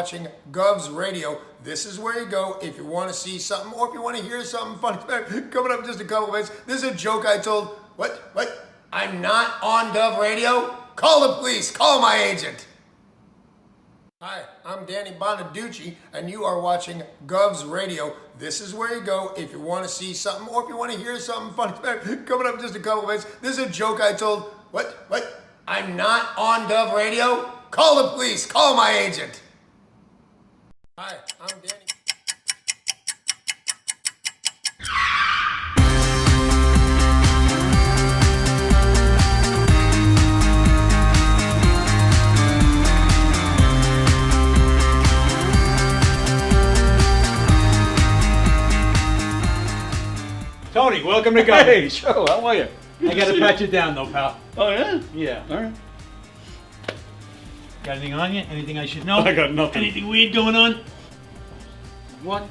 watching Gov's Radio. This is where you go if you want to see something or if you want to hear something funny. Coming up in just a couple minutes. This is a joke I told. What? I'm not on Gov Radio? Call the police. Call my agent. Hi, I'm Danny Bonaducci, and you are watching Gov's Radio. This is where you go if you want to see something or if you want to hear something funny. Coming up in just a couple minutes. This is a joke I told. What? I'm not on Gov Radio? Call the police. Call my agent. Hi, I'm Danny. Tony, welcome to Go. Hey, Joe, how are you? I gotta pat you down though, pal. Oh, yeah? Yeah. All right. Got anything on you? Anything I should know? I got nothing. Anything weird going on? What?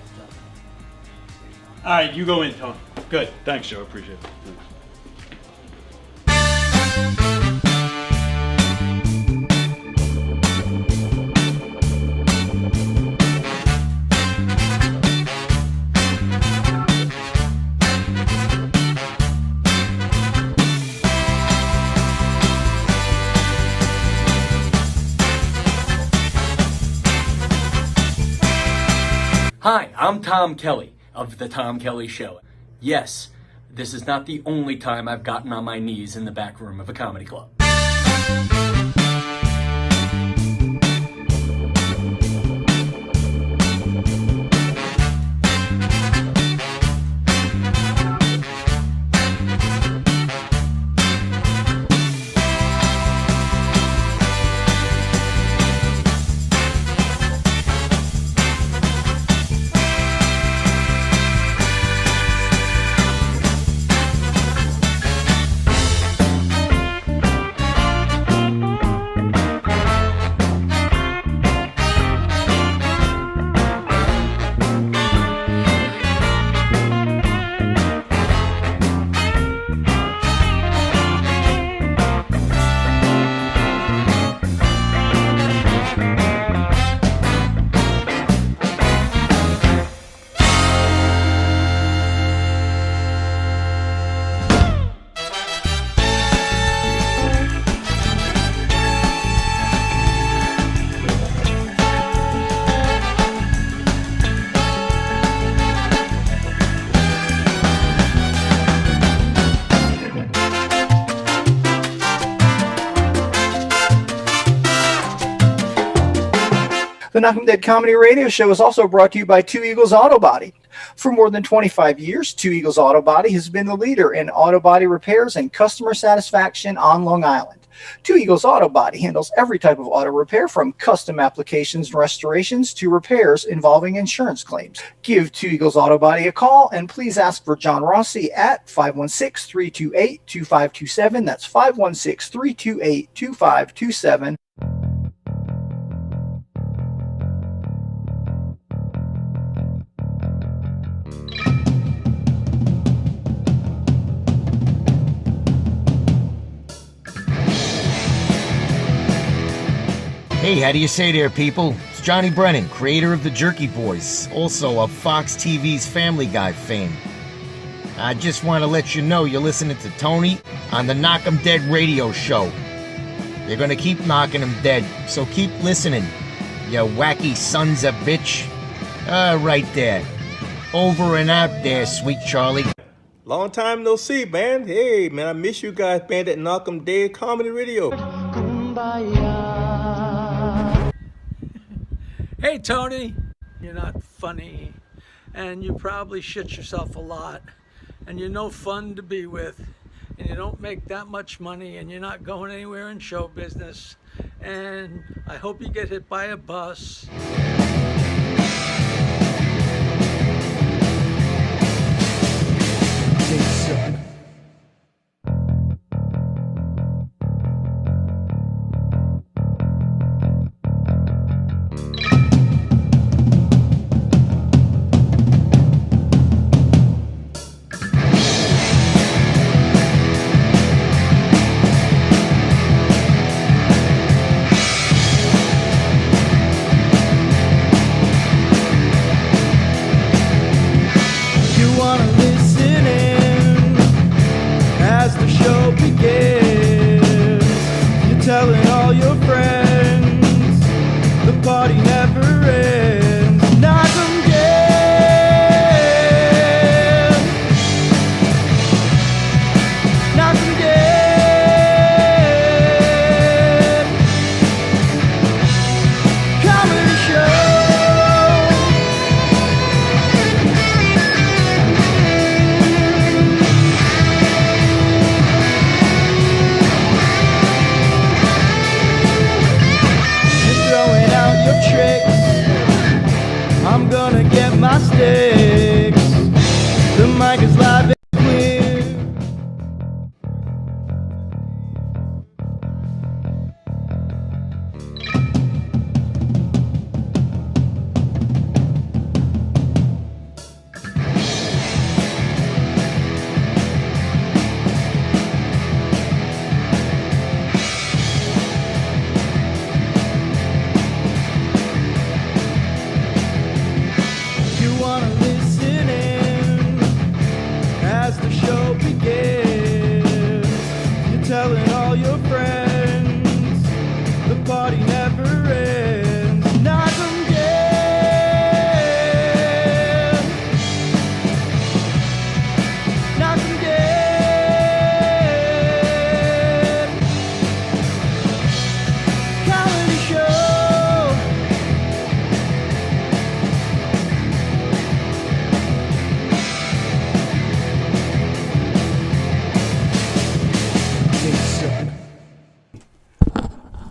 Alright, you go in, Tony. Good. Thanks, Joe. Appreciate it. Thanks. Hi, I'm Tom Kelly of The Tom Kelly Show. Yes, this is not the only time I've gotten on my knees in the back room of a comedy club. The Knockem Dead Comedy Radio Show is also brought to you by Two Eagles Auto Body. For more than 25 years, Two Eagles Auto Body has been the leader in auto body repairs and customer satisfaction on Long Island. Two Eagles Auto Body handles every type of auto repair from custom applications and restorations to repairs involving insurance claims. Give Two Eagles Auto Body a call and please ask for John Rossi at 516-328-2527. That's 516-328-2527. Hey, how do you say there, people? It's Johnny Brennan, creator of the Jerky Boys, also of Fox TV's Family Guy fame. I just want to let you know you're listening to Tony on the Knockem Dead Radio Show. You're gonna keep knocking them dead, so keep listening, you wacky sons of bitch. Right there. Over and out there, sweet Charlie. Long time no see, man. Hey, man, I miss you guys, man, at Knockem Dead Comedy Radio. Hey Tony, you're not funny, and you probably shit yourself a lot, and you're no fun to be with, and you don't make that much money, and you're not going anywhere in show business, and I hope you get hit by a bus. as the show begins. You're telling all your friends the party never ends. Knockem dead. Knockem dead. Comedy show. I'm gonna get my sticks. The mic is live and clear. You wanna listen in as the show begins. You're telling all your friends the party never ends. Knockem dead. Knockem dead. Comedy show.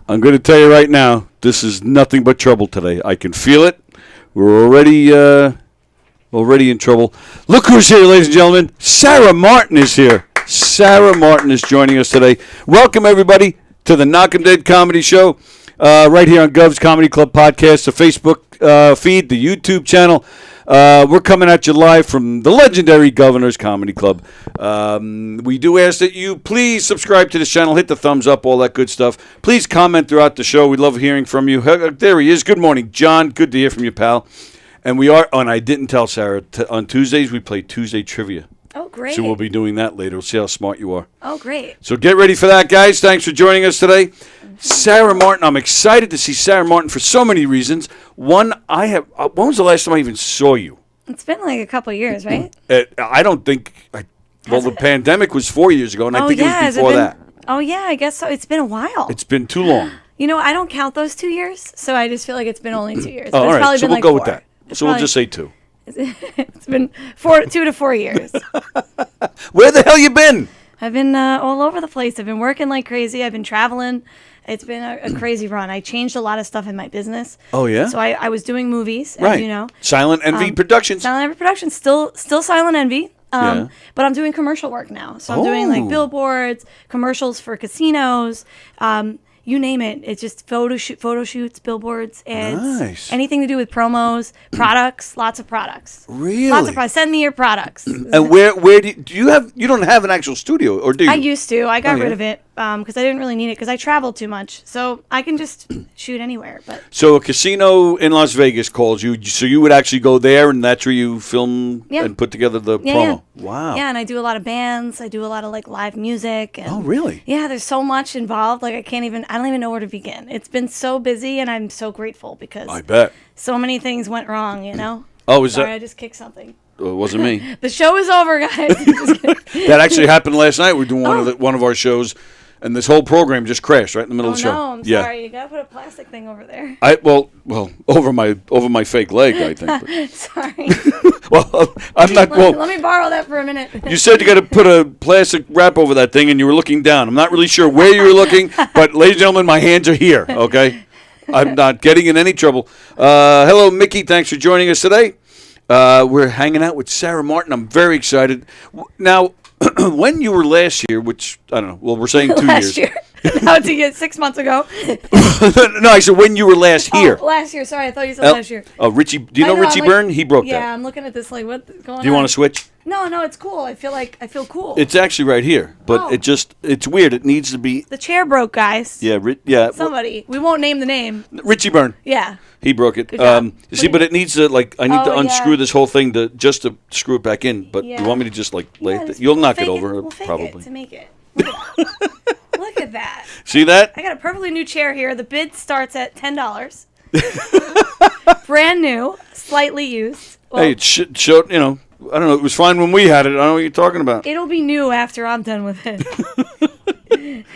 I'm going to tell you right now, this is nothing but trouble today. I can feel it. We're already in trouble. Look who's here, ladies and gentlemen. Sarah Martin is here. Sarah Martin is joining us today. Welcome, everybody, to the Knockem Dead Comedy Show, right here on Gov's Comedy Club Podcast, the Facebook feed, the YouTube channel. We're coming at you live from the legendary Governor's Comedy Club. We do ask that you please subscribe to this channel, hit the thumbs up, all that good stuff. Please comment throughout the show. We love hearing from you. There he is. Good morning, John. Good to hear from you, pal. And we are, and I didn't tell Sarah, on Tuesdays we play Tuesday Trivia. Oh, great. So we'll be doing that later. We'll see how smart you are. Oh, great. So get ready for that, guys. Thanks for joining us today. Sarah Martin. I'm excited to see Sarah Martin for so many reasons. One, when was the last time I even saw you? It's been like a couple of years, right? I don't think, the pandemic was 4 years ago, and I think it was before that. Oh, yeah, I guess so. It's been a while. It's been too long. You know, I don't count those 2 years, so I just feel like it's been only 2 years. Oh, all It's right, probably so been we'll like go 4. with that. It's So we'll probably- just say 2. It's been 2 to 4 years. Where the hell you been? I've been all over the place. I've been working like crazy. I've been traveling. It's been a crazy run. I changed a lot of stuff in my business. Oh, yeah? So I was doing movies, Right. as you know. Silent Envy Productions. Silent Envy Productions, still Silent Envy. Yeah. But I'm doing commercial work now. So I'm doing like Oh. billboards, commercials for casinos, you name it. It's just photo shoots, billboards, ads, Nice. anything to do with promos, products, lots of products. Really? Lots of products. Send me your products. And where do you don't have an actual studio, or do you? I used to. I got Oh, yeah? rid of it because I didn't really need it because I traveled too much. So I can just shoot anywhere. But So a casino in Las Vegas calls you, so you would actually go there, and that's where you film Yeah. and put together the yeah, promo. yeah. Wow. Yeah, and I do a lot of bands. I do a lot of like live music. And Oh, really? Yeah, there's so much involved. Like I don't even know where to begin. It's been so busy, and I'm so grateful because I bet. so many things went wrong. You know. Oh, is Sorry, that? I just kicked something. It wasn't me. The show is over, guys. Just kidding. That actually happened last night. We're doing one of our shows, and this whole program just crashed right in the middle Oh of the show. no, I'm sorry. You gotta put a plastic thing over there. Well, over my fake leg, I think. But- Sorry. well, I'm not. Let Well, me borrow that for a minute. you said you got to put a plastic wrap over that thing, and you were looking down. I'm not really sure where you were looking, but ladies and gentlemen, my hands are here. Okay, I'm not getting in any trouble. Hello, Mickey. Thanks for joining us today. We're hanging out with Sarah Martin. I'm very excited. Now, when you were last year, which I don't know, well, we're saying 2 Last years. year. Now it's 6 months ago. No, I said when you were last here. Oh, last year. Sorry, I thought you said last year. Oh, Richie. Do you know Richie I'm Byrne? He broke yeah, that. I'm looking at this like, what's going on? Do you want to switch? No, it's cool. I feel cool. It's actually right here, but Oh. it's weird. It needs to be. The chair broke, guys. Yeah, yeah. Somebody. We won't name the name. Richie Byrne. Yeah. He broke it. Good job. You see, but it needs to I need to unscrew yeah. this whole thing to screw it back in. But Yeah. you want me to just lay Yeah, it? just- You'll we'll knock it fake over We'll fake probably. it to make it. Look at that. Look at that. See that? I got a perfectly new chair here. The bid starts at $10. Brand new, slightly used. Well, Hey, it showed. I don't know. It was fine when we had it. I don't know what you're talking about. it'll be new after I'm done with it.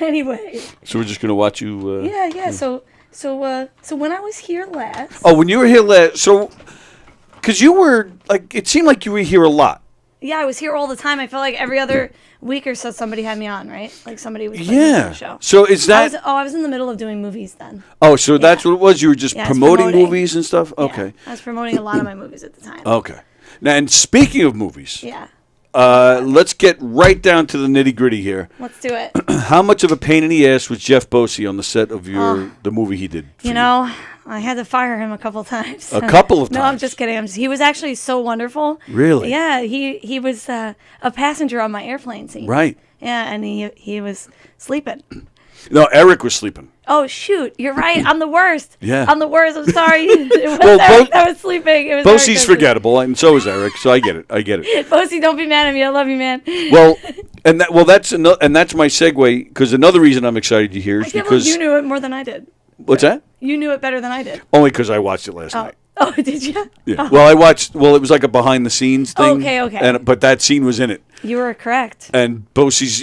Anyway. So we're just gonna watch you. Yeah. So when I was here last. Oh, when you were here last, because you were it seemed like you were here a lot. Yeah, I was here all the time. I felt like every other week or so somebody had me on, right? Like somebody was putting me on the show. So is that? I was in the middle of doing movies then. Oh, so that's what it was. You were just Yeah, I was promoting promoting. movies and stuff. Yeah, Okay. I was promoting a lot of my movies at the time. Okay. Now, and speaking of movies, Yeah. let's get right down to the nitty gritty here. Let's do it. How much of a pain in the ass was Jeff Bosey on the set of the movie he did? You know, I had to fire him a couple times. A couple of No, I'm times? just kidding. He was actually so wonderful. Really? Yeah, he was a passenger on my airplane scene. Right. Yeah, and he was sleeping. No, Eric was sleeping. Oh shoot, you're right. I'm the worst. Yeah. I'm the worst. I'm sorry. It was Well, Eric that was sleeping. It was Eric that Bosey's was sleeping. forgettable, and so is Eric. So I get it. Bosey, don't be mad at me. I love you, man. Well, that's my segue, because another reason I'm excited to hear I is can't believe because you knew it more than I did. what's that? You knew it better than I did. Only because I watched it last night. Oh, did you? Yeah. Well, I watched. Well, it was like a behind the scenes thing. Okay. But that scene was in it. You were correct. And Bosey's,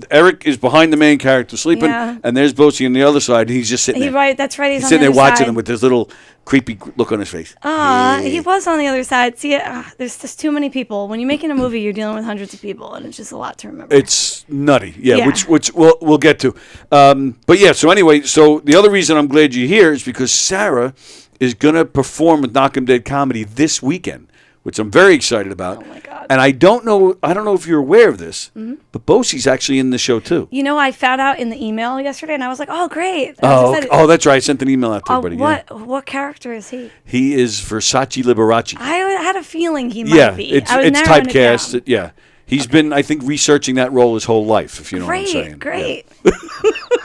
Eric is behind the main character sleeping, Yeah. and there's Bosey on the other side, and he's just sitting there. That's right. He's on sitting the there other watching side. them with this little creepy look on his face. He was on the other side. See, there's just too many people. When you're making a movie, you're dealing with hundreds of people, and it's just a lot to remember. It's nutty, yeah. Yeah. Which we'll get to. But yeah, so anyway, so the other reason I'm glad you're here is because Sarah is gonna perform with Knockem Dead Comedy this weekend, which I'm very excited about. Oh my God. And I don't know if you're aware of this, but Bosey's actually in the show too. You know, I found out in the email yesterday, and I was like, "Oh, great!" Oh, that's right. I sent an email out to everybody. Yeah. What character is he? He is Versace Liberace. I had a feeling he might be. It's I was narrowing it typecast. down. Yeah, he's been, I think, researching that role his whole life. If you know what I'm saying. Great.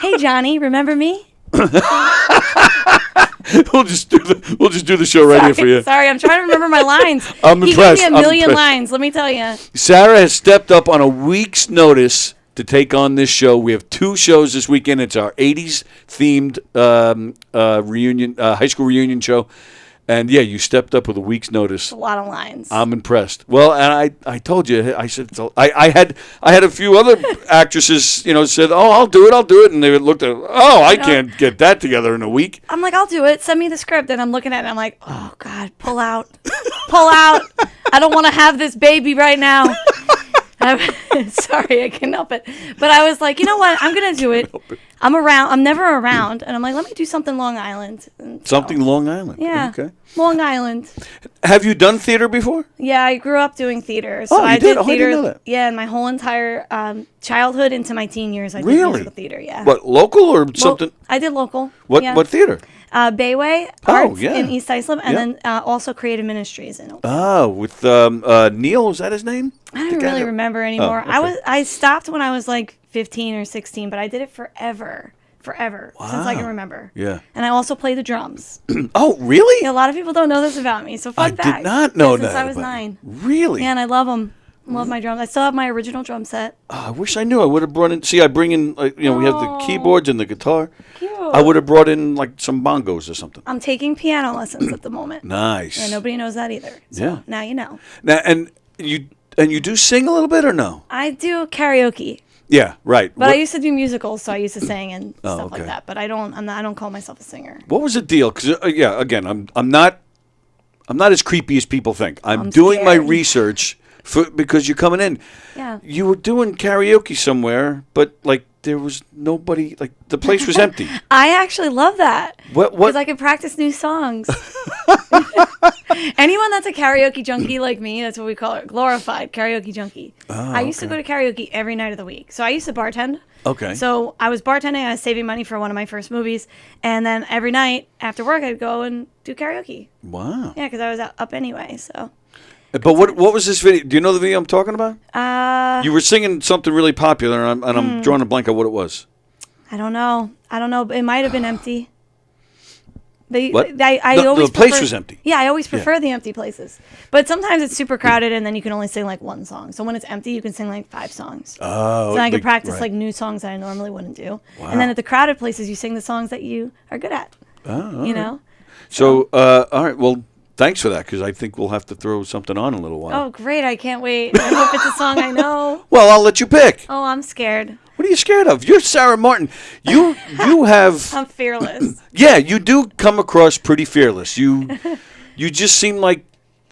Hey, Johnny, remember me? We'll just do the show right here for you. Sorry, I'm trying to remember my lines. I'm impressed. He gave me I'm a million impressed. lines. Let me tell you. Sarah has stepped up on a week's notice to take on this show. We have 2 shows this weekend. It's our 80s themed reunion, high school reunion show. And yeah, you stepped up with a week's notice. A lot of lines. I'm impressed. Well, and I told you, I said, I had a few other actresses, said, "Oh, I'll do it," and they looked at, "Oh, I can't get that together in a week." I'm like, I'll do it. Send me the script. And I'm looking at it, and I'm like, oh, God, pull out. Pull out. I don't want to have this baby right now. Sorry, I can't help it. But I was like, you know what? I'm going to do it. I'm never around. And I'm like, let me do something Long Island. And Something Long Island. Yeah. Okay. Long Island. Have you done theater before? Yeah, I grew up doing theater. So Oh, you I did? did Oh, I theater. didn't know that. Yeah, in my whole entire childhood into my teen years, I did Really? musical theater. Yeah. What, local or something? I did local. What yeah. what theater? Bayway Oh, Arts yeah. in East Islip, and Yeah. then also Creative Ministries in Oakland. Oh, with Neil, is that his name? I don't really remember anymore. okay. I stopped when I was like 15 or 16, but I did it forever since I can remember. Yeah. And I also play the drums. Oh, really? Yeah, a lot of people don't know this about me. So fun I fact. did not know Yeah, that. since I was about 9. you. Really? Yeah, and I love them. Love my drums. I still have my original drum set. Oh, I wish I knew. I would have brought in. See, I bring in. We have the keyboards and the guitar. Cute. I would have brought in like some bongos or something. I'm taking piano lessons at the moment. Nice. Yeah, nobody knows that either. So Yeah. now you know. Now, and you do sing a little bit or no? I do karaoke. Yeah, right. But I used to do musicals, so I used to sing and stuff okay. like that. But I don't call myself a singer. What was the deal? Because again, I'm not as creepy as people think. I'm I'm doing my scared. research because you're coming in. Yeah. You were doing karaoke somewhere, but like there was nobody. Like the place was empty. I actually love that. What? Because I can practice new songs. Anyone that's a karaoke junkie like me, that's what we call it, glorified karaoke junkie. I used to go to karaoke every night of the week. So I used to bartend. Okay. So I was bartending. I was saving money for one of my first movies, and then every night after work, I'd go and do karaoke. Wow. Yeah, because I was up anyway. So. But what was this video? Do you know the video I'm talking about? You were singing something really popular, and I'm drawing a blank on what it was. I don't know. It might have been empty. What? The place was empty. Yeah, I always prefer the empty places. But sometimes it's super crowded, and then you can only sing like one song. So when it's empty, you can sing like 5 songs. Oh. So I can practice right. like new songs that I normally wouldn't do. Wow. And then at the crowded places, you sing the songs that you are good at. Oh, you know? So, all right. Well, thanks for that, because I think we'll have to throw something on in a little while. Oh, great. I can't wait. I hope it's a song I know. Well, I'll let you pick. Oh, I'm scared. What are you scared of? You're Sarah Martin. You have... I'm fearless. Yeah, you do come across pretty fearless. You just seem like,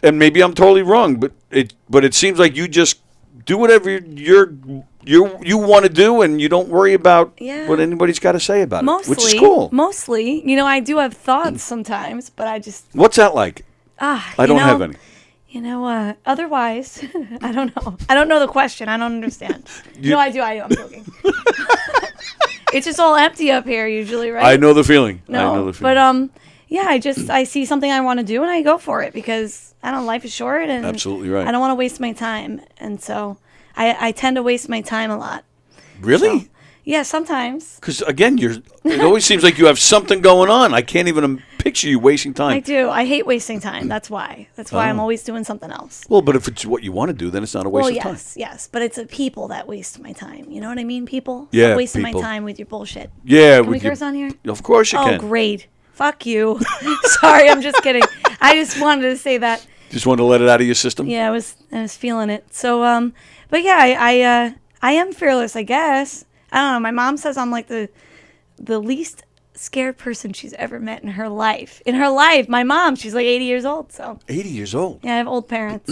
and maybe I'm totally wrong, but it seems like you just do whatever you want to do, and you don't worry about what anybody's got to say about it, which is cool. Mostly. You know, I do have thoughts sometimes, but I just... What's that like? I don't have any. You know, otherwise, I don't know. I don't know the question. I don't understand. No, I do. I'm joking. It's just all empty up here usually, right? I know the feeling. No, but yeah, I see something I want to do and I go for it because I don't know, life is short and absolutely right. I don't want to waste my time, and so I tend to waste my time a lot. Really? So, yeah, sometimes. Because again, it always seems like you have something going on. I can't even picture you wasting time. I do. I hate wasting time. That's why. I'm always doing something else. Well, but if it's what you want to do, then it's not a waste of time. Yes. But it's people that waste my time. You know what I mean? People. Yeah, Stop wasting people. my time with your bullshit. Yeah. Can we curse on here? Of course you can. Oh, great. Fuck you. Sorry, I'm just kidding. I just wanted to say that. Just wanted to let it out of your system? Yeah, I was feeling it. So, but yeah, I am fearless, I guess. I don't know. My mom says I'm like the least scared person she's ever met in her life. In her life, my mom, she's like 80 years old. So 80 years old. Yeah, I have old parents.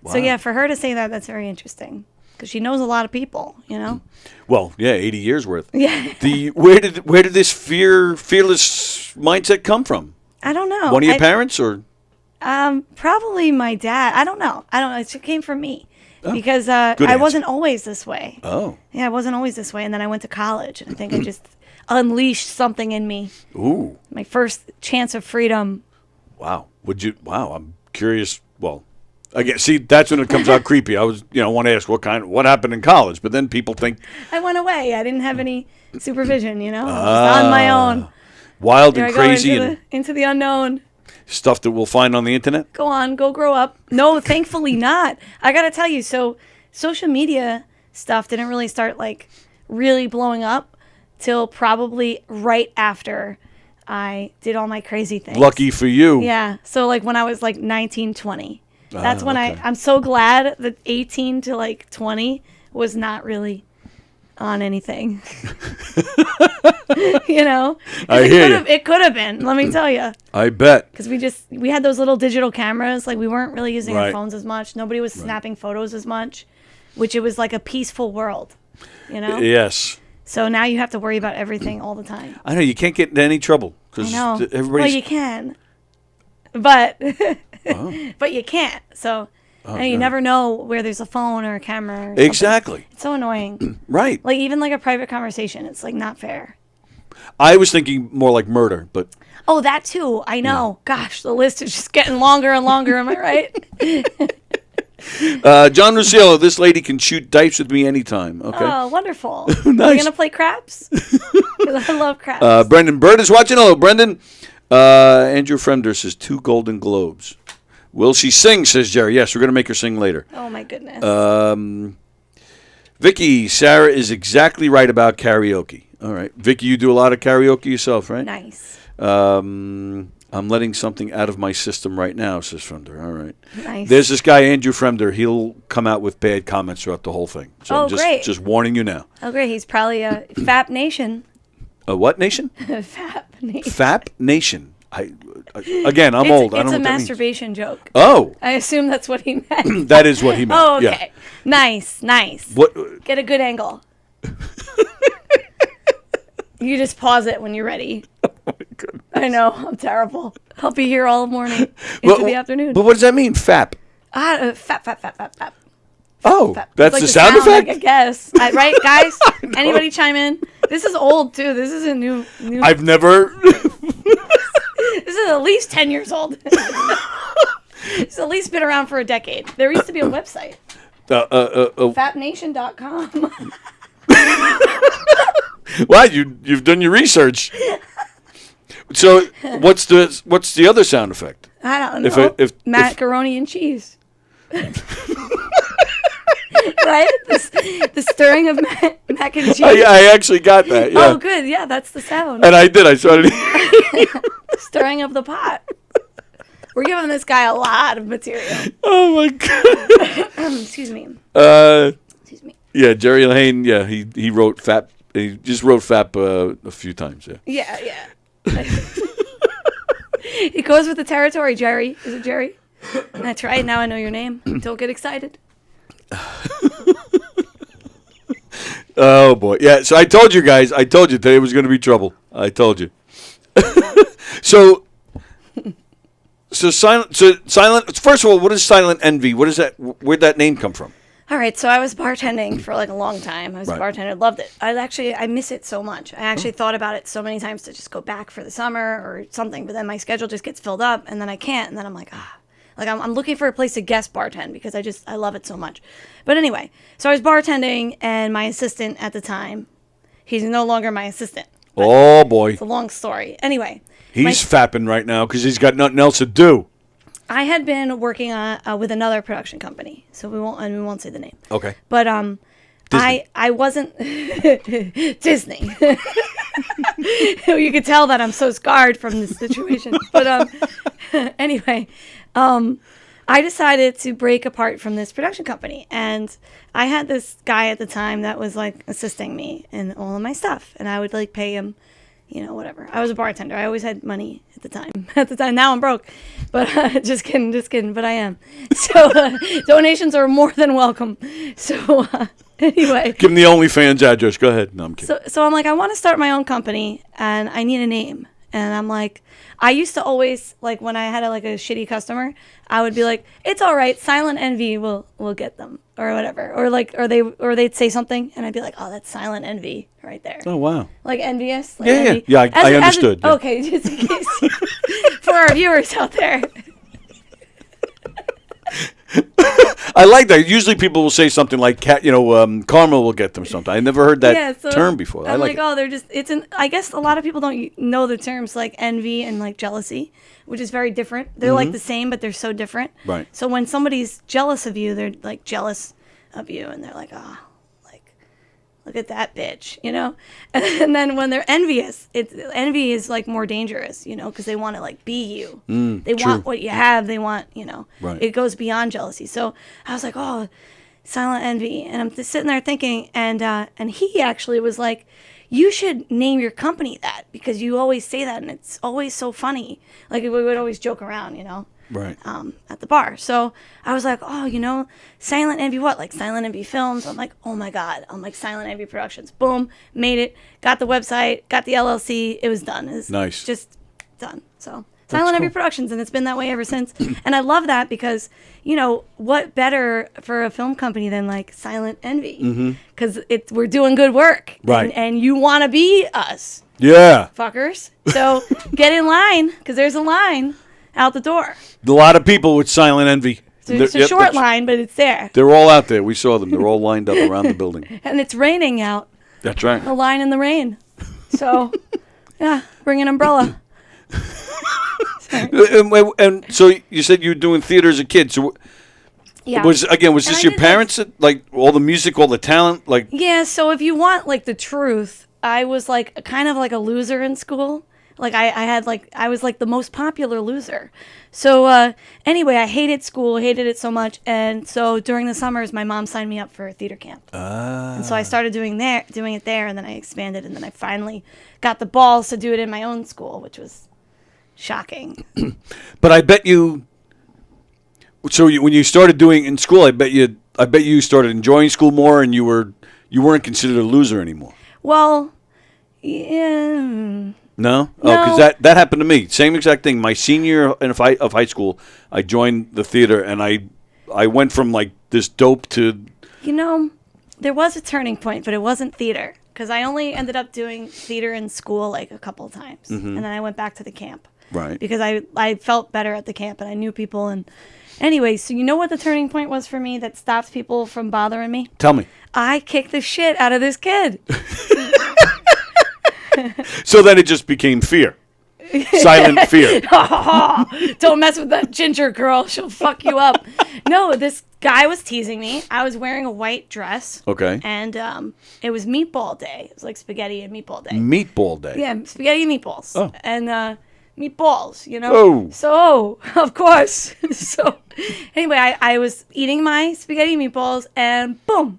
Wow. So yeah, for her to say that, that's very interesting because she knows a lot of people. You know. Well, yeah, 80 years worth. Yeah. Where did this fearless mindset come from? I don't know. One of your parents or? Probably my dad. I don't know. It came from me. Because I wasn't always this way. Oh. Yeah, I wasn't always this way. And then I went to college, and I think I just unleashed something in me. Ooh. My first chance of freedom. Wow. Wow, I'm curious. Well, again, see, that's when it comes out creepy. I was, want to ask what happened in college, but then people think. I went away. I didn't have any supervision, I was on my own. Wild and crazy. Into the unknown. Stuff that we'll find on the internet? Go grow up. No, thankfully not. I got to tell you, so social media stuff didn't really start like really blowing up till probably right after I did all my crazy things. Lucky for you. Yeah. So like when I was like 19, 20. That's when I'm so glad that 18 to like 20 was not really on anything. I hear you. It could have been, let me tell you. I bet. Because we had those little digital cameras, like we weren't really using our phones as much. Nobody was snapping photos as much, which it was like a peaceful world, Yes. So now you have to worry about everything all the time. I know, you can't get into any trouble. I know. Everybody's... Well, you can, but but you can't. So you never know where there's a phone or a camera. Or exactly. It's so annoying. Right. Like even like a private conversation, it's like not fair. I was thinking more like murder, but... Oh, that too. I know. Yeah. Gosh, the list is just getting longer and longer. Am I right? John Russillo, this lady can shoot dice with me anytime. Okay. Oh, wonderful. Nice. Are you going to play craps? Because I love craps. Brendan Bird is watching. Hello, Brendan. Andrew Fremder says 2 Golden Globes. Will she sing, says Jerry. Yes, we're going to make her sing later. Oh, my goodness. Vicky, Sarah is exactly right about karaoke. All right. Vicky, you do a lot of karaoke yourself, right? Nice. I'm letting something out of my system right now, says Fremder. All right. Nice. There's this guy, Andrew Fremder. He'll come out with bad comments throughout the whole thing. So I'm just warning you now. Oh, great. He's probably a FAP Nation. A what nation? FAP Nation. FAP Nation. Again, I'm old. I don't know what that means. It's a masturbation joke. Oh. I assume that's what he meant. That is what he meant. Oh, okay. Yeah. Nice. What? Get a good angle. You just pause it when you're ready. Oh, my goodness. I know. I'm terrible. I'll be here all morning into Well, the afternoon. But what does that mean, FAP? Fap. Oh, Fap. that's Like the sound effect? I guess. Right, guys? Anybody chime in? This is old, too. This isn't new. I've never... This is at least 10 years old. It's at least been around for a decade. There used to be a website. Fapnation.com. Wow, you've done your research. So what's the other sound effect? I don't know. If Macaroni and cheese. Right? The stirring of mac and cheese. I actually got that. Yeah. Oh, good. Yeah, that's the sound. And I did. I started. Stirring of the pot. We're giving this guy a lot of material. Oh my god. Excuse me. Excuse me. Yeah, Jerry Lane. Yeah, he wrote FAP. He just wrote FAP a few times. Yeah. Yeah. It goes with the territory, Jerry. Is it Jerry? That's right. Now I know your name. Don't get excited. Oh boy. Yeah. So I told you guys. I told you today was going to be trouble. I told you. So silent. First of all, what is Silent Envy? What is that? Where'd that name come from? All right, so I was bartending for like a long time. I was Right. a bartender, loved it. I miss it so much. I actually thought about it so many times to just go back for the summer or something, but then my schedule just gets filled up, and then I can't, and then I'm like, like I'm looking for a place to guest bartend because I love it so much. But anyway, so I was bartending, and my assistant at the time, he's no longer my assistant. Oh boy, It's a long story. Anyway, he's fapping right now because he's got nothing else to do. I had been working on with another production company, so we won't say the name. Okay. But I wasn't Disney. You could tell that I'm so scarred from this situation. But anyway, I decided to break apart from this production company, and I had this guy at the time that was like assisting me in all of my stuff, and I would like pay him, whatever. I was a bartender. I always had money at the time. Now I'm broke, but just kidding. But I am. So donations are more than welcome. So anyway, Give him the OnlyFans address. Go ahead. No, I'm kidding. so I'm like, I want to start my own company, and I need a name. And I'm like, I used to always, like, when I had a shitty customer, I would be like, it's all right, Silent Envy will get them, or whatever, or they'd say something, and I'd be like, oh, that's Silent Envy right there. Oh wow. Like envious. Like Yeah. envy. I understood. Yeah. Okay, just in case for our viewers out there. I like that. Usually people will say something like, karma will get them something. I never heard that term before. I I'm like it. oh, they're just, I guess a lot of people don't know the terms like envy and like jealousy, which is very different. They're like the same, but they're so different. Right. So when somebody's jealous of you, they're like jealous of you, and they're like, look at that bitch, And then when they're envious, envy is like more dangerous, because they want to like be you. They true. want what you have. They want, Right. It goes beyond jealousy. So I was like, oh, Silent Envy, and I'm just sitting there thinking, and he actually was like, you should name your company that because you always say that, and it's always so funny. Like we would always joke around, Right. at the bar. So I was like, oh, Silent Envy what? Like Silent Envy Films? I'm like, oh my God. I'm like, Silent Envy Productions. Boom. Made it. Got the website. Got the LLC. It was done. It's Nice. just done. So Silent Envy Productions, and it's been that way ever since. And I love that because, what better for a film company than like Silent Envy? Because we're doing good work. Right. And you want to be us, Yeah. fuckers. So get in line because there's a line out the door. A lot of people with Silent Envy. So it's a Yep, short line, but it's there. They're all out there. We saw them. They're all lined up around the building. And it's raining out. That's right. A line in the rain. So, yeah, bring an umbrella. And so you said you were doing theater as a kid. So Yeah. was And this I your did parents that, like, all the music, all the talent? Like, Yeah, so if you want, like, the truth, I was, like, kind of like a loser in school. Like, I was, like, the most popular loser. So, anyway, I hated school, hated it so much. And so during the summers, my mom signed me up for a theater camp. And so I started doing it there, and then I expanded, and then I finally got the balls to do it in my own school, which was shocking. but I bet you. So when you started doing in school, I bet you started enjoying school more, and you weren't considered a loser anymore. Well, yeah, No? Oh, No. because that happened to me. Same exact thing. My senior of high school, I joined the theater, and I went from like this dope to... You know, there was a turning point, but it wasn't theater. Because I only ended up doing theater in school like a couple of times. And then I went back to the camp. Right. Because I felt better at the camp and I knew people. And anyway, so you know what the turning point was for me that stops people from bothering me? Tell me. I kicked the shit out of this kid. So then it just became fear. Silent fear. Don't mess with that ginger girl. She'll fuck you up. No, this guy was teasing me. I was wearing a white dress. Okay. And it was meatball day. It was like spaghetti and meatball day. Meatball day. Yeah, spaghetti and meatballs. Oh. And meatballs, you know? Oh. So, of course. So, anyway, I was eating my spaghetti and meatballs, and boom,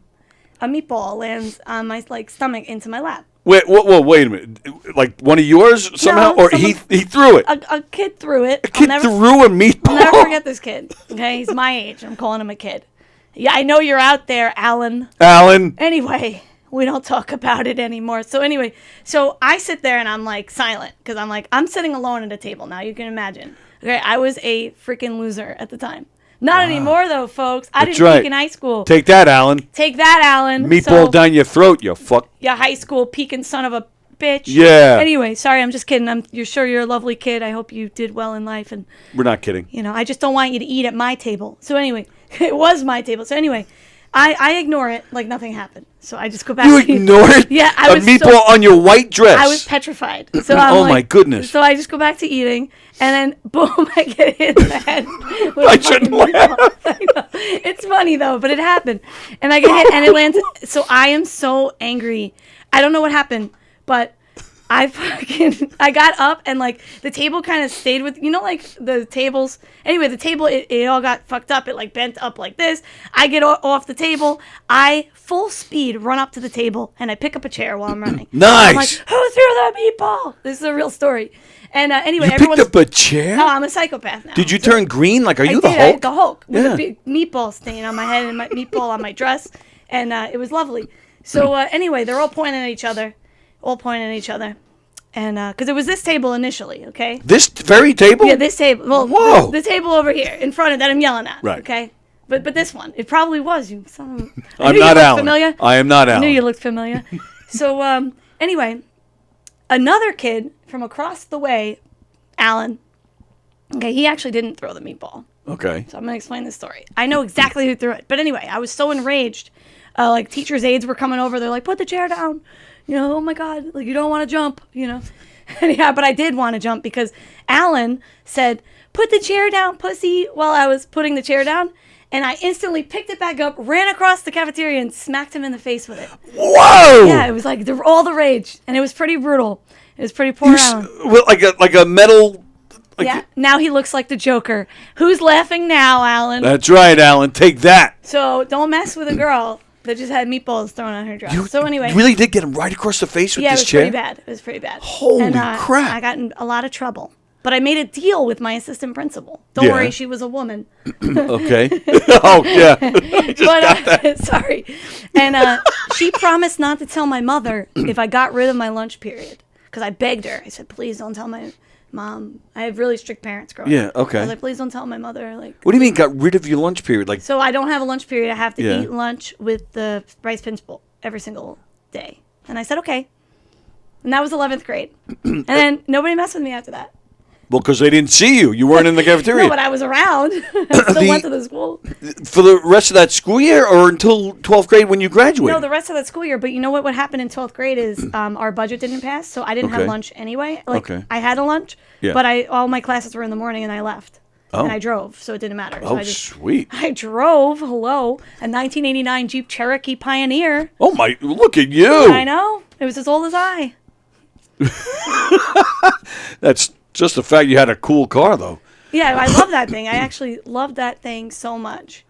a meatball lands on my stomach into my lap. Wait a minute. Like one of yours somehow? No, Or he threw it? A kid threw it. A kid threw a meatball? I'll never forget this kid. Okay, he's my age. I'm calling him a kid. Yeah, I know you're out there, Alan. Alan. Anyway, we don't talk about it anymore. So anyway, so I sit there and I'm like silent because I'm sitting alone at a table now. You can imagine. Okay, I was a freaking loser at the time. Not anymore though, folks. I That's didn't right. peak in high school. Take that, Alan. Take that, Alan. Meatball down your throat, you fuck. Yeah, high school peeking son of a bitch. Yeah. Anyway, sorry, I'm just kidding. You're sure you're a lovely kid. I hope you did well in life, and We're not kidding. I just don't want you to eat at my table. So anyway, it was my table. So anyway, I ignore it like nothing happened. So I just go back. You to ignored Yeah, I a was meatball on your white dress. I was petrified. So I'm Oh, my goodness. So I just go back to eating, and then boom, I get hit in the head. with I a shouldn't fucking laugh. meatball. I know. It's funny though, but it happened, and I get hit, and it lands. So I am so angry. I don't know what happened, but I got up, and like the table kind of stayed with, like the tables. Anyway, the table, it all got fucked up. It like bent up like this. I get off the table. I full speed run up to the table, and I pick up a chair while I'm running. Nice. I'm like, who threw the meatball? This is a real story. And anyway, You picked up a chair? No, I'm a psychopath now. Did you turn green? Like, are you I the did, Hulk? The Hulk with Yeah. a big meatball stain on my head and my meatball on my dress, and it was lovely. So anyway, they're all pointing at each other, and because it was this table initially, okay? This very table? Yeah, this table. Well, Whoa. the table over here in front of that I'm yelling at. Right. Okay. But this one, it probably was you. Son of a- I I'm knew not you looked Alan. Familiar. I am not I knew Alan. you looked familiar. So anyway, another kid from across the way, Alan. Okay, he actually didn't throw the meatball. Okay. So I'm going to explain this story. I know exactly who threw it. But anyway, I was so enraged. Like, teachers' aides were coming over. They're like, put the chair down. Oh, my God. Like, you don't want to jump, And yeah, but I did want to jump because Alan said, put the chair down, pussy, while I was putting the chair down. And I instantly picked it back up, ran across the cafeteria, and smacked him in the face with it. Whoa! Yeah, it was like all the rage. And it was pretty brutal. It was pretty poor Alan. Well, like a metal... Yeah, now he looks like the Joker. Who's laughing now, Alan? That's right, Alan. Take that. So don't mess with a girl that just had meatballs thrown on her dress. So anyway, You really did get him right across the face with yeah, it this was chair? pretty bad. It was pretty bad. Holy crap. I got in a lot of trouble. But I made a deal with my assistant principal. Don't Yeah. worry, she was a woman. Okay. Oh, yeah. I just got that. Sorry. And she promised not to tell my mother if I got rid of my lunch period. Because I begged her. I said, please don't tell my mom. I have really strict parents growing Yeah, up. okay. I was like, please don't tell my mother. Like, What do you mean got rid of your lunch period? Like, so I don't have a lunch period. I have to Yeah. eat lunch with the vice principal every single day. And I said, okay. And that was 11th grade. And then nobody messed with me after that. well, because they didn't see you. You weren't in the cafeteria. No, but I was around. I still went to the school. For the rest of that school year or until 12th grade when you graduated? No, the rest of that school year. But you know what happened in 12th grade is our budget didn't pass. So I didn't have Okay. lunch anyway. Like, Okay. I had a lunch, Yeah. but all my classes were in the morning and I left. Oh. And I drove, so it didn't matter. So Oh, I just, sweet. I drove, a 1989 Jeep Cherokee Pioneer. Oh, my. Look at you. I know. It was as old as I. That's just the fact you had a cool car, though. Yeah, I love that thing. I actually loved that thing so much.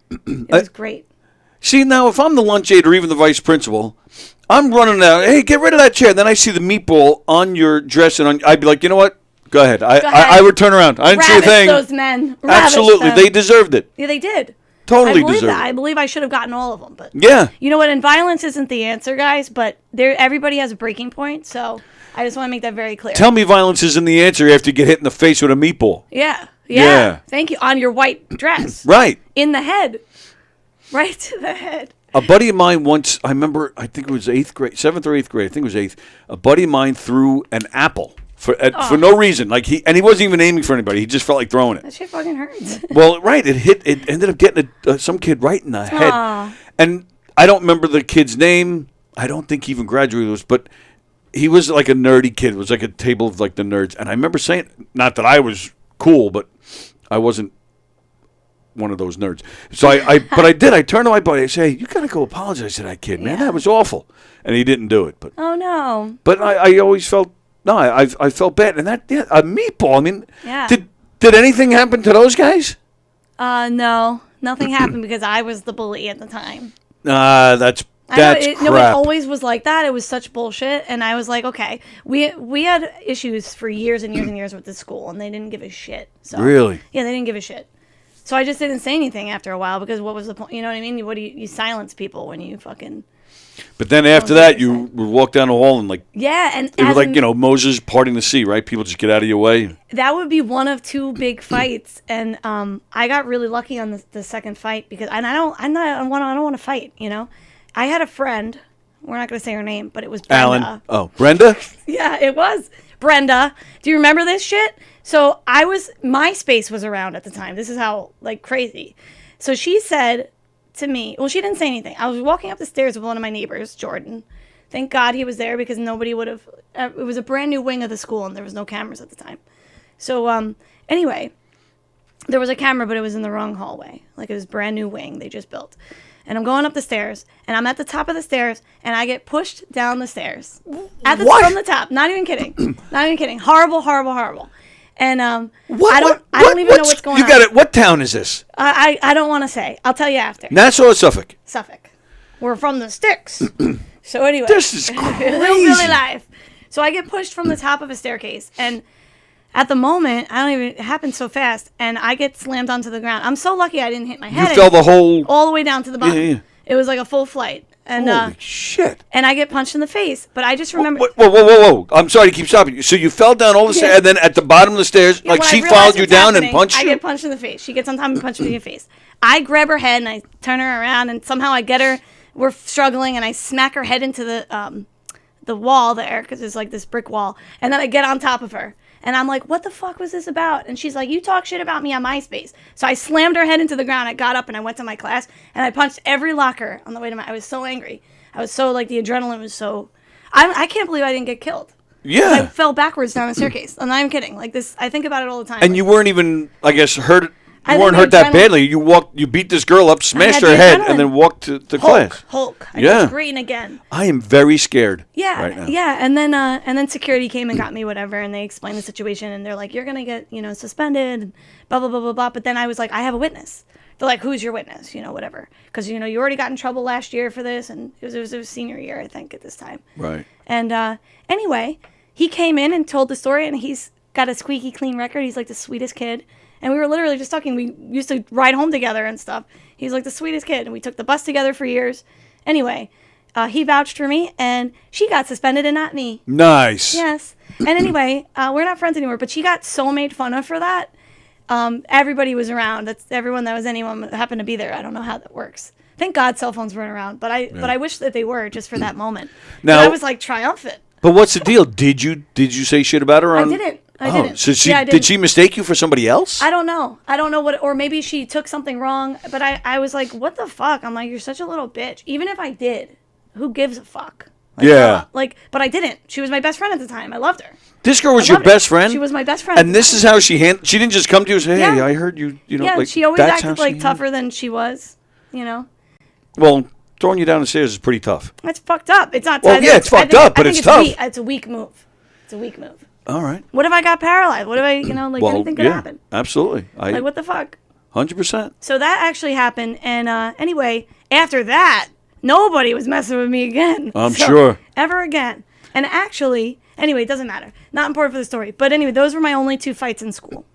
It was great. See, now, if I'm the lunch aide or even the vice principal, I'm running out. Hey, get rid of that chair. Then I see the meatball on your dress, and I'd be like, you know what? Go ahead. ahead. I would turn around. I didn't see a Ravish thing. those men. Ravish Absolutely. them. They deserved it. Yeah, they did. Totally I believe deserve that. it. I believe I should have gotten all of them. But Yeah. you know what? And violence isn't the answer, guys. But everybody has a breaking point. So I just want to make that very clear. Tell me violence isn't the answer after you get hit in the face with a meatball. Yeah. Yeah. Thank you. On your white dress. Right. In the head. Right to the head. A buddy of mine once, I remember, I think it was 7th or 8th grade, I think it was 8th, a buddy of mine threw an apple for no reason. Like he wasn't even aiming for anybody. He just felt like throwing it. That shit fucking hurts. Well, right. It ended up getting some kid right in the head. Aw. And I don't remember the kid's name. I don't think he even graduated, but he was like a nerdy kid. It was like a table of like the nerds. And I remember saying, not that I was cool, but I wasn't one of those nerds. So but I did. I turned to my buddy. I said, hey, you got to go apologize to that kid, man. Yeah. That was awful. And he didn't do it. But Oh no. I always felt, I felt bad. And that, yeah, a meatball. I mean, Yeah. did anything happen to those guys? No. Nothing happened because I was the bully at the time. That's crap. No, it always was like that. It was such bullshit, and I was like, okay, we had issues for years and years and years with the school, and they didn't give a shit. So, Really? Yeah, they didn't give a shit. So I just didn't say anything after a while because what was the point? You know what I mean? What do you silence people when you fucking But then after that, you would walk down the hall and like and it was as like an- Moses parting the sea, right? People just get out of your way. that would be one of two big fights, and I got really lucky on the second fight because I don't want to fight. You know, I had a friend. We're not going to say her name, but it was Brenda. Alan. Oh, Brenda. Yeah, it was Brenda. Do you remember this shit? So MySpace was around at the time. This is how like crazy. So she said to me, well, she didn't say anything. I was walking up the stairs with one of my neighbors, Jordan. Thank God he was there because nobody would have. It was a brand new wing of the school and there was no cameras at the time. So anyway, there was a camera, but it was in the wrong hallway. Like it was a brand new wing they just built. And I'm going up the stairs, and I'm at the top of the stairs, and I get pushed down the stairs. From the top. Not even kidding. Not even kidding. Horrible, horrible, horrible. And I don't even know what's going on. You got it. What town is this? I don't want to say. I'll tell you after. Nassau or Suffolk? Suffolk. We're from the sticks. So anyway. This is crazy. Hillbilly life. So I get pushed from the top of a staircase, and at the moment, it happened so fast, and I get slammed onto the ground. I'm so lucky I didn't hit my head. You fell the whole... all the way down to the bottom. Yeah. It was like a full flight. And, Holy shit. And I get punched in the face. But I just remember... Whoa. I'm sorry to keep stopping you. So you fell down all the stairs, and then at the bottom of the stairs, Yeah, like when she I realized followed you what's down and happening, punched I you? get punched in the face. She gets on top and punches me in the face. I grab her head, and I turn her around, and somehow I get her. We're struggling, and I smack her head into the wall there, because there's like this brick wall. And then I get on top of her. And I'm like, what the fuck was this about? And she's like, you talk shit about me on MySpace. So I slammed her head into the ground. I got up and I went to my class and I punched every locker on the way to I was so angry. I was so, like, the adrenaline was so... I can't believe I didn't get killed. Yeah. I fell backwards down a staircase. I'm not even kidding. Like this, I think about it all the time. And you weren't even, I guess, hurt... I You think weren't the hurt that adrenaline- badly. You beat this girl up, smashed had her the head, adrenaline. and then walked to class. Hulk. I Yeah. was green again. I am very scared Yeah, right now. yeah, and then security came and got me, whatever, and they explained the situation, and they're like, "You're gonna get, suspended," and blah blah blah blah blah. But then I was like, "I have a witness." They're like, "Who's your witness?" Whatever, because you already got in trouble last year for this, and it was senior year, I think, at this time. Right. And anyway, he came in and told the story, and he's got a squeaky clean record. He's like the sweetest kid. And we were literally just talking. We used to ride home together and stuff. He's like the sweetest kid. And we took the bus together for years. Anyway, he vouched for me, and she got suspended and not me. Nice. Yes. And anyway, we're not friends anymore. But she got so made fun of for that. Everybody was around. That's everyone that was anyone happened to be there. I don't know how that works. Thank God cell phones weren't around. But I wish that they were just for that moment. Now, but I was like triumphant. But what's the deal? Did you say shit about her? I didn't. I didn't. So I did she mistake you for somebody else? I don't know what, or maybe she took something wrong, but I was like, what the fuck? I'm like, you're such a little bitch. Even if I did, who gives a fuck? Yeah. But I didn't. She was my best friend at the time. I loved her. This girl was I your loved her. best friend? She was my best friend. And this is how she she didn't just come to you and say, hey, Yeah. I heard you, Yeah, like, she always that's acted how like she tougher than she was, Well, throwing you down the stairs is pretty tough. That's fucked up. It's not. Well, yeah, it's fucked up, but it's tough. It's a weak move. It's a weak move. All right. What if I got paralyzed? What if I, anything could happen? Absolutely. Like, what the fuck? 100%. So that actually happened, and anyway, after that, nobody was messing with me again. I'm sure. Ever again. And actually, anyway, it doesn't matter. Not important for the story. But anyway, those were my only 2 fights in school.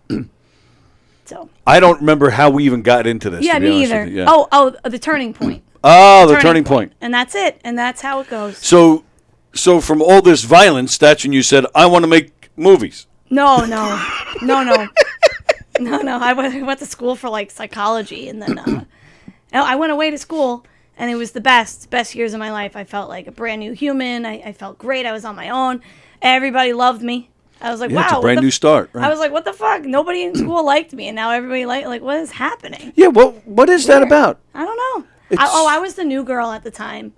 So I don't remember how we even got into this. yeah, to be me honest either. with you. Yeah. Oh, the turning point. Oh, the turning point. And that's it. And that's how it goes. So from all this violence, that's when you said, I want to make movies. No. I went to school for like psychology, and then I went away to school, and it was the best years of my life. I felt like a brand new human. I felt great. I was on my own. Everybody loved me. I was like, Yeah, wow. it's a brand new start. Right? I was like, what the fuck? Nobody in school liked me, and now everybody like what is happening? Yeah, what is that about? I don't know. I was the new girl at the time.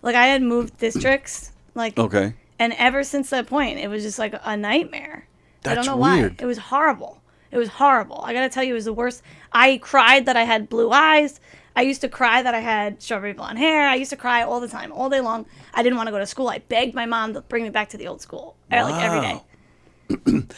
Like, I had moved districts. Like, Okay. And ever since that point, it was just like a nightmare. I don't That's know weird. why. It was horrible. It was horrible. I gotta tell you, it was the worst. I cried that I had blue eyes. I used to cry that I had strawberry blonde hair. I used to cry all the time, all day long. I didn't want to go to school. I begged my mom to bring me back to the old school, like every day.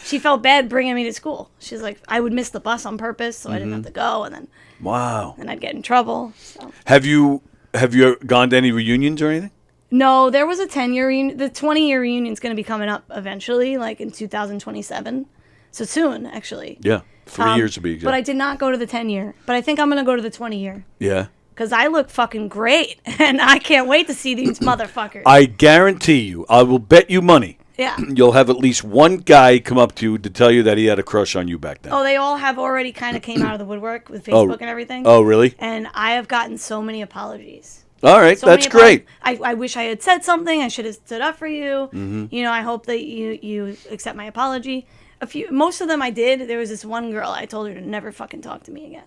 She felt bad bringing me to school. She's like, I would miss the bus on purpose, so I didn't have to go, and then Wow. and I'd get in trouble. So. Have you gone to any reunions or anything? No, there was a 10-year reunion. The 20-year reunion is going to be coming up eventually, like in 2027. So soon, actually. Yeah. 3 years to be exact. But I did not go to the 10-year. But I think I'm going to go to the 20-year. Yeah. Because I look fucking great. And I can't wait to see these motherfuckers. I guarantee you, I will bet you money. Yeah. You'll have at least one guy come up to you to tell you that he had a crush on you back then. Oh, they all have already kind of came out of the woodwork with Facebook and everything. Oh, really? And I have gotten so many apologies. All right, So that's many great. I wish I had said something. I should have stood up for you. Mm-hmm. You know, I hope that you accept my apology. Most of them I did. There was this one girl. I told her to never fucking talk to me again.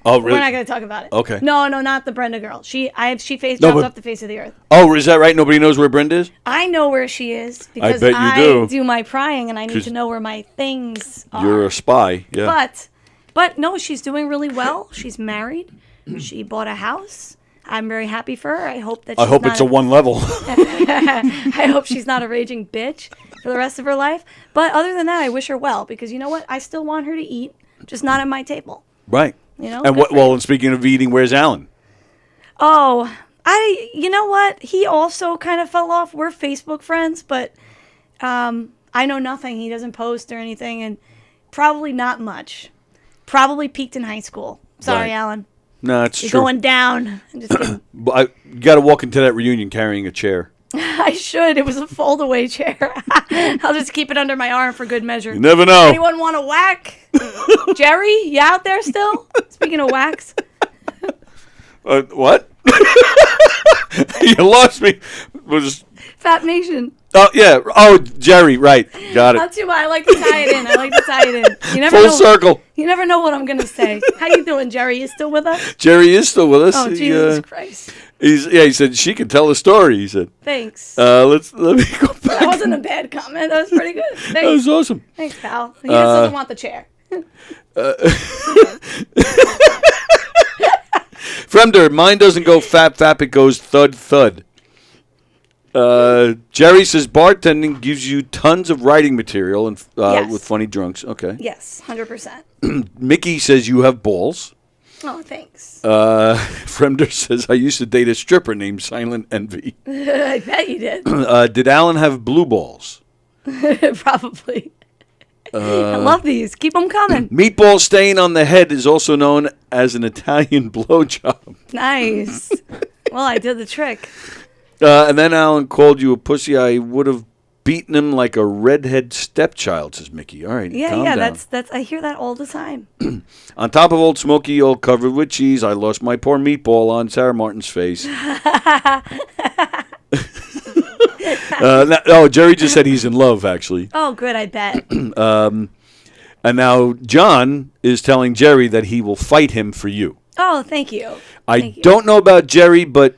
Oh, really? We're not going to talk about it. Okay. No, not the Brenda girl. She dropped off the face of the earth. Oh, is that right? Nobody knows where Brenda is? I know where she is because bet you do. my prying and I need to know where my things are. You're a spy. Yeah. But no, she's doing really well. She's married. She bought a house. I'm very happy for her. I hope that. I hope it's a one level. I hope she's not a raging bitch for the rest of her life. But other than that, I wish her well because you know what? I still want her to eat, just not at my table. Right. You know. And and speaking of eating, where's Alan? Oh, you know what? He also kind of fell off. We're Facebook friends, but I know nothing. He doesn't post or anything, and probably not much. Probably peaked in high school. Sorry, Right. Alan. No, it's You're true. going down. I'm just kidding. You got to walk into that reunion carrying a chair. I should. It was a fold-away chair. I'll just keep it under my arm for good measure. You never know. Anyone want a whack? Jerry, you out there still? Speaking of whacks. What? You lost me. Fat Nation. Oh, yeah. Oh, Jerry. Right. Got it. Not too much. I like to tie it in. You never Full know. circle. You never know what I'm going to say. How you doing, Jerry? You still with us? Jerry is still with us. Oh, Jesus Christ. He said she could tell a story. He said. Thanks. Let me go back. That wasn't a bad comment. That was pretty good. Thanks. That was awesome. Thanks, pal. He just doesn't want the chair. Fremder, mine doesn't go fap, it goes thud. Jerry says bartending gives you tons of writing material and Yes. with funny drunks. Okay. Yes, 100%. Mickey says you have balls. Oh, thanks. Fremder says I used to date a stripper named Silent Envy. I bet you did. Did Alan have blue balls? Probably. I love these. Keep them coming. Meatball stain on the head is also known as an Italian blowjob. Nice. Well, I did the trick. And then Alan called you a pussy. I would have beaten him like a redhead stepchild, says Mickey. All right, calm down. That's I hear that all the time. On top of Old Smoky, all covered with cheese, I lost my poor meatball on Sarah Martin's face. Jerry just said he's in love, actually. Oh, good, I bet. And now John is telling Jerry that he will fight him for you. Oh, thank you. I don't know about Jerry, but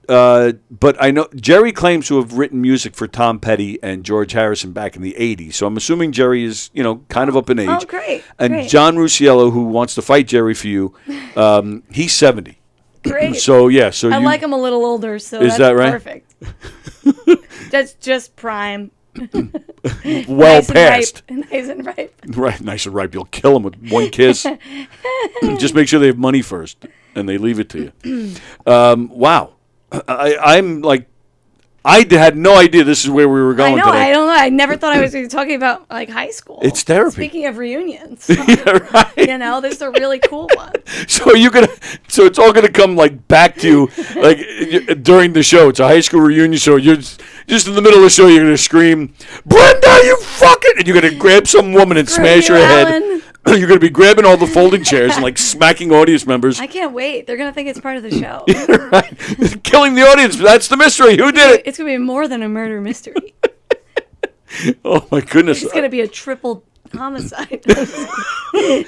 I know Jerry claims to have written music for Tom Petty and George Harrison back in the 80s. So I'm assuming Jerry is, kind of up in age. Oh, great. And great. John Rusiello, who wants to fight Jerry for you, he's 70. Great. So, yeah. So I like him a little older, so is that's that right? Perfect. That's just prime. Well nice past. And ripe. Nice and ripe. Right, nice and ripe. You'll kill him with one kiss. Just make sure they have money first, and they leave it to you. Wow. had no idea this is where we were going I know. today. I don't know. I never thought I was going to be talking about like high school. It's therapy. Speaking of reunions, Yeah, right. you know, there's a really cool one. So so it's all gonna come like back to you like during the show. It's a high school reunion show. You're just in the middle of the show. You're gonna scream, "Brenda, you fucking!" And you're gonna grab some woman and smash her head. You're gonna be grabbing all the folding chairs and like smacking audience members. I can't wait. They're going to think it's part of the show. Right. Killing the audience. That's the mystery. Who did it? It's going to be more than a murder mystery. Oh my goodness. It's going to be a triple homicide.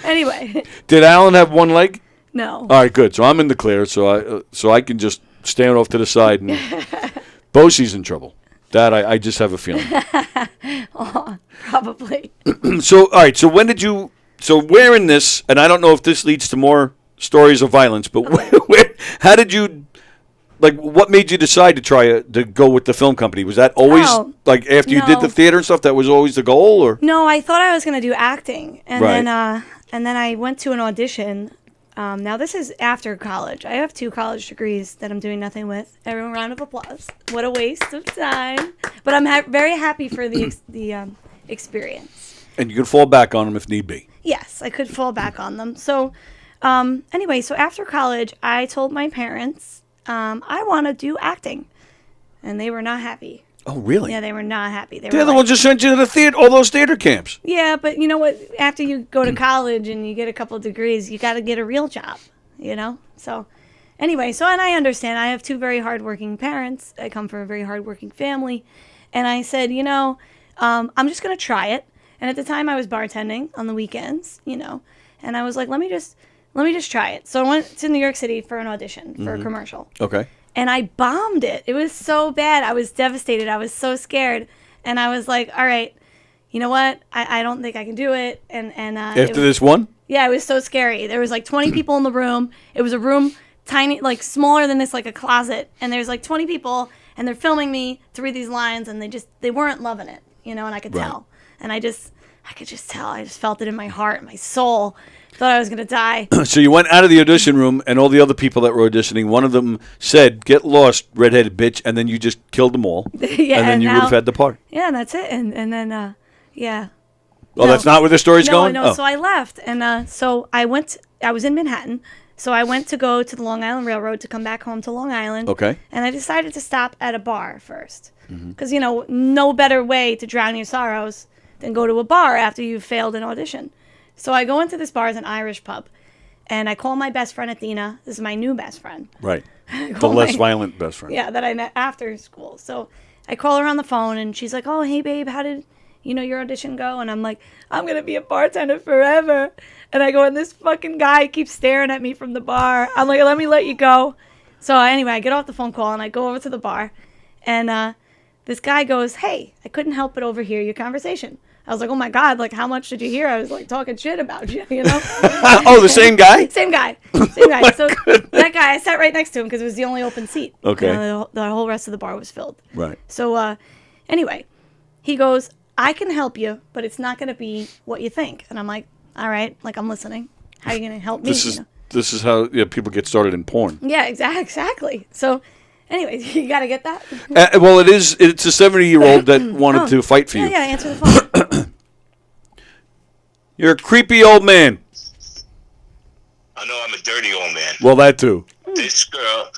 Anyway. Did Alan have one leg? No. All right, good. So I'm in the clear. So I can just stand off to the side and Bosie's in trouble. That I just have a feeling. Oh, probably. So all right. So when did you? So where in this? And I don't know if this leads to more stories of violence, but how did you? Like, what made you decide to to go with the film company? Was that always like after you did the theater and stuff? That was always the goal, or no? I thought I was going to do acting, and right. then I went to an audition. Now this is after college. I have 2 college degrees that I'm doing nothing with. Everyone, round of applause. What a waste of time! But I'm very happy for the experience. And you can fall back on them if need be. Yes, I could fall back on them. So, anyway, so after college, I told my parents I want to do acting, and they were not happy. Oh, really? Yeah, they were not happy. They're the ones just sent you to the theater, all those theater camps. Yeah, but you know what? After you go to college and you get a couple of degrees, you got to get a real job, you know? So, anyway, and I understand. I have 2 very hardworking parents. I come from a very hardworking family. And I said, you know, I'm just going to try it. And at the time I was bartending on the weekends, you know, and I was like, let me just try it. So I went to New York City for an audition for a commercial. Okay. And I bombed it. It was so bad. I was devastated. I was so scared. And I was like, all right, you know what? I don't think I can do it. And after this one? Yeah, it was so scary. There was like 20 people in the room. It was a room tiny, like smaller than this, like a closet. And there's like 20 people, and they're filming me to read these lines, and they weren't loving it, you know, and I could tell. And I could just tell. I just felt it in my heart, my soul. Thought I was going to die. So you went out of the audition room, and all the other people that were auditioning, one of them said, "Get lost, redheaded bitch," and then you just killed them all. Yeah, and then you would have had the part. Yeah, and that's it. And then, yeah. Oh, no, that's not where the story's going? No, so I left. And so I was in Manhattan. So I went to go to the Long Island Railroad to come back home to Long Island. Okay. And I decided to stop at a bar first. Because, you know, no better way to drown your sorrows than go to a bar after you've failed an audition. So I go into this bar, it's an Irish pub, and I call my best friend Athena. This is my new best friend. Right. The less violent best friend. Yeah, that I met after school. So I call her on the phone, and she's like, "Oh, hey, babe, how did, your audition go?" And I'm like, "I'm going to be a bartender forever." And I go, and this fucking guy keeps staring at me from the bar. I'm like, "Let me let you go." So anyway, I get off the phone call, and I go over to the bar, and this guy goes, "Hey, I couldn't help but overhear your conversation." I was like, "Oh my God, like how much did you hear?" I was like talking shit about you, you know? Oh, the same guy? Same guy. Same guy. So that guy, I sat right next to him because it was the only open seat. Okay. You know, the whole rest of the bar was filled. Right. So anyway, he goes, "I can help you, but it's not going to be what you think." And I'm like, "All right, like I'm listening. How are you going to help me?" This is how people get started in porn. Yeah, exactly. So anyway, you got to get that? Well, it's a 70-year-old that wanted to fight for you. Yeah, answer the phone. You're a creepy old man. I know I'm a dirty old man. Well, that too. This girl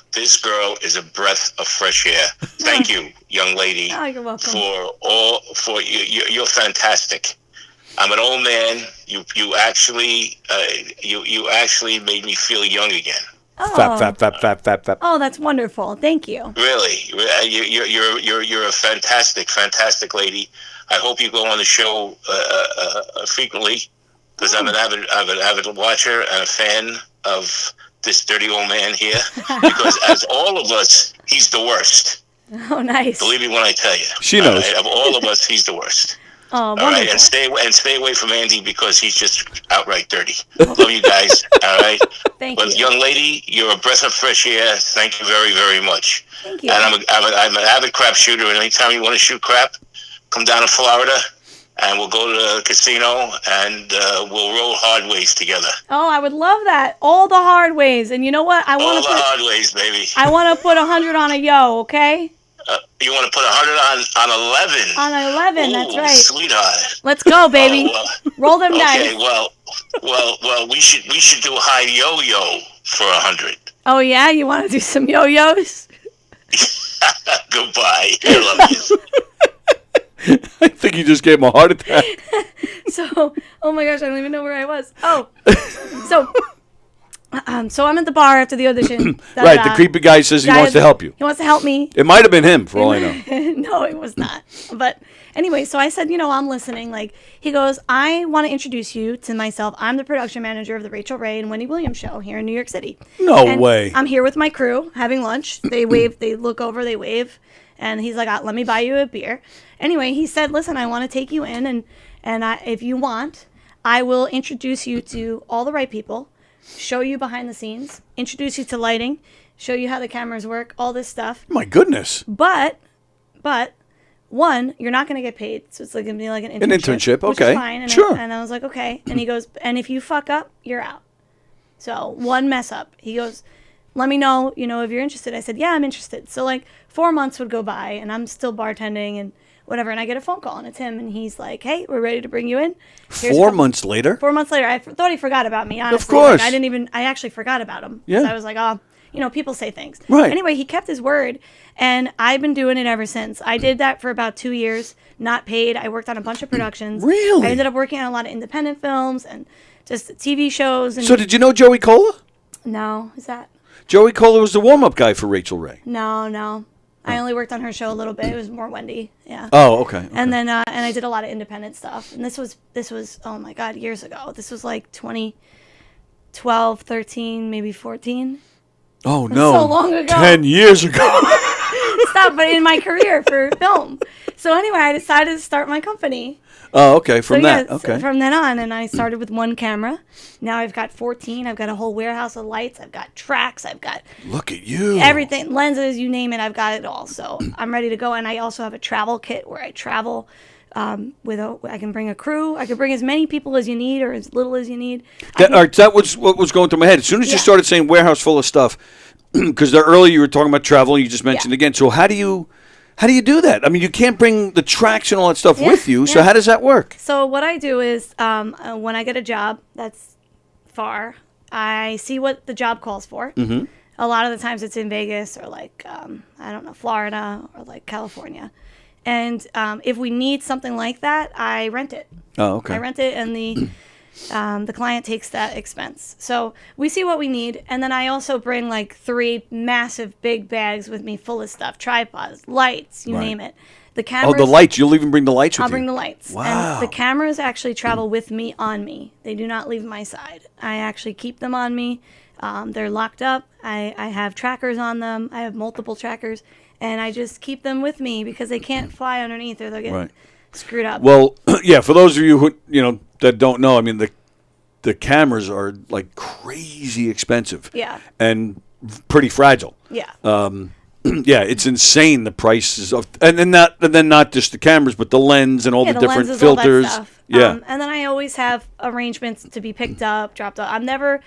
is a breath of fresh air. Thank you, young lady. Oh, you're welcome. For you. You're fantastic. I'm an old man. You actually made me feel young again. Oh. Fap. Oh, that's wonderful. Thank you. Really, you're a fantastic lady. I hope you go on the show frequently, because I'm an avid watcher and a fan of this dirty old man here. Because as all of us, he's the worst. Oh, nice. Believe me when I tell you. She knows. Of all of us, he's the worst. Oh, all wonderful. right, and stay away from Andy because he's just outright dirty. Love you guys. All right. Thank But you. young lady, you're a breath of fresh air. Thank you very, very much. Thank you. And I'm an avid crap shooter, and anytime you want to shoot crap, come down to Florida, and we'll go to the casino, and we'll roll hard ways together. Oh, I would love that. All the hard ways. And you know what? I All want the to put hard ways, baby. I want to put 100 on a yo, okay? You want to put 100 on 11? On 11, that's Ooh, right. Sweetheart. Let's go, baby. Oh, Roll them okay, dice. well, we should do a high yo-yo for 100. Oh yeah, you want to do some yo-yos? Goodbye. I love you. I think you just gave him a heart attack. So, oh my gosh, I don't even know where I was. Oh, so I'm at the bar after the audition. Right, the creepy guy says he wants to help you. He wants to help me. It might have been him, for all I know. No, it was not. But anyway, so I said, I'm listening. Like, he goes, I want to introduce you to myself. I'm the production manager of the Rachel Ray and Wendy Williams show here in New York City. No way. I'm here with my crew having lunch. They wave, they look over, they wave. And he's like, let me buy you a beer. Anyway, he said, listen, I want to take you in. And if you want, I will introduce you to all the right people. Show you behind the scenes, introduce you to lighting, show you how the cameras work, all this stuff. My goodness. But one, you're not going to get paid, so it's like going to be like an internship. An internship, which okay. is fine. And sure. And I was like, okay. And he goes, and if you fuck up, you're out. So one mess up. He goes, let me know, if you're interested. I said, yeah, I'm interested. So like 4 months would go by, and I'm still bartending and whatever, and I get a phone call, and it's him, and he's like, hey, we're ready to bring you in. 4 months later? 4 months later. I thought he forgot about me, honestly. Of course. Like, I actually forgot about him. Yeah. So I was like, people say things. Right. Anyway, he kept his word, and I've been doing it ever since. I did that for about 2 years, not paid. I worked on a bunch of productions. Really? I ended up working on a lot of independent films and just TV shows. And So did you know Joey Cola? No, is that? Joey Cola was the warm-up guy for Rachel Ray. No. I only worked on her show a little bit. It was more Wendy. Yeah. Oh, okay. And then and I did a lot of independent stuff. And this was oh my God, years ago. This was like 2012, 13, maybe 14. Oh no. So long ago. 10 years ago. Stop, but in my career for film. So anyway, I decided to start my company. Oh, okay. From that. Okay. From then on, and I started with one camera. Now I've got 14. I've got a whole warehouse of lights. I've got tracks. I've got Look at you. everything, lenses, you name it. I've got it all. So I'm ready to go. And I also have a travel kit where I travel I can bring a crew. I can bring as many people as you need or as little as you need. That was what was going through my head. As soon as you started saying warehouse full of stuff, because earlier you were talking about travel, you just mentioned again. So how do you do that? I mean, you can't bring the tracks and all that stuff with you. So how does that work? So what I do is when I get a job that's far, I see what the job calls for. Mm-hmm. A lot of the times it's in Vegas or like, Florida or like California. And if we need something like that, I rent it. Oh, okay. I rent it, and the client takes that expense. So we see what we need, and then I also bring like 3 massive big bags with me full of stuff: tripods, lights, you name it. The cameras. Oh, the lights! You'll even bring the lights with you. I'll bring the lights. Wow. And the cameras actually travel with me on me. They do not leave my side. I actually keep them on me. They're locked up. I have trackers on them. I have multiple trackers. And I just keep them with me because they can't fly underneath or they'll get screwed up. Well, yeah, for those of you who that don't know, I mean the cameras are like crazy expensive. Yeah. And pretty fragile. Yeah. Yeah, it's insane the prices of and then not just the cameras but the lens and all the different lenses, filters. All that stuff. Yeah. And then I always have arrangements to be picked up, dropped off. I'm never,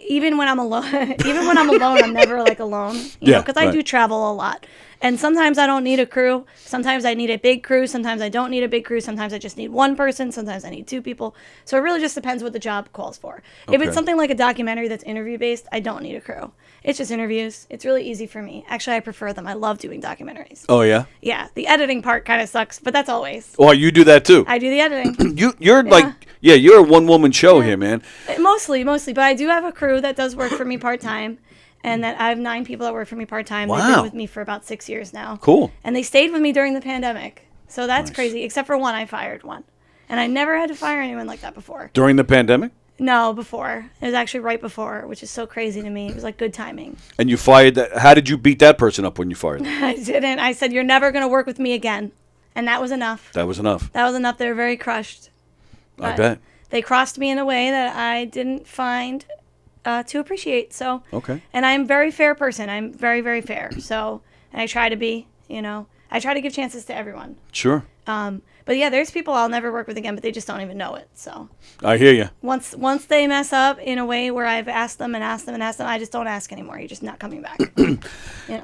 even when I'm alone, I'm never like alone. You know, because I do travel a lot. And sometimes I don't need a crew. Sometimes I need a big crew. Sometimes I don't need a big crew. Sometimes I just need one person. Sometimes I need 2 people. So it really just depends what the job calls for. If it's something like a documentary that's interview-based, I don't need a crew. It's just interviews. It's really easy for me. Actually, I prefer them. I love doing documentaries. Oh, yeah? Yeah. The editing part kind of sucks, but that's always. Oh, you do that too? I do the editing. You're a one-woman show here, man. Mostly. But I do have a crew that does work for me part-time. And that I have 9 people that work for me part-time. Wow. They've been with me for about 6 years now. Cool. And they stayed with me during the pandemic. So that's crazy. Except for one, I fired one. And I never had to fire anyone like that before. During the pandemic? No, before. It was actually right before, which is so crazy to me. It was like good timing. And you fired that. How did you beat that person up when you fired them? I didn't. I said, you're never going to work with me again. And that was enough. That was enough. They were very crushed. I bet. They crossed me in a way that I didn't find to appreciate. So, okay. And I'm a very fair person. I'm very, very fair. So, and I try to be, I try to give chances to everyone. Sure. But yeah, there's people I'll never work with again, but they just don't even know it. So I hear you. Once they mess up in a way where I've asked them, I just don't ask anymore. You're just not coming back.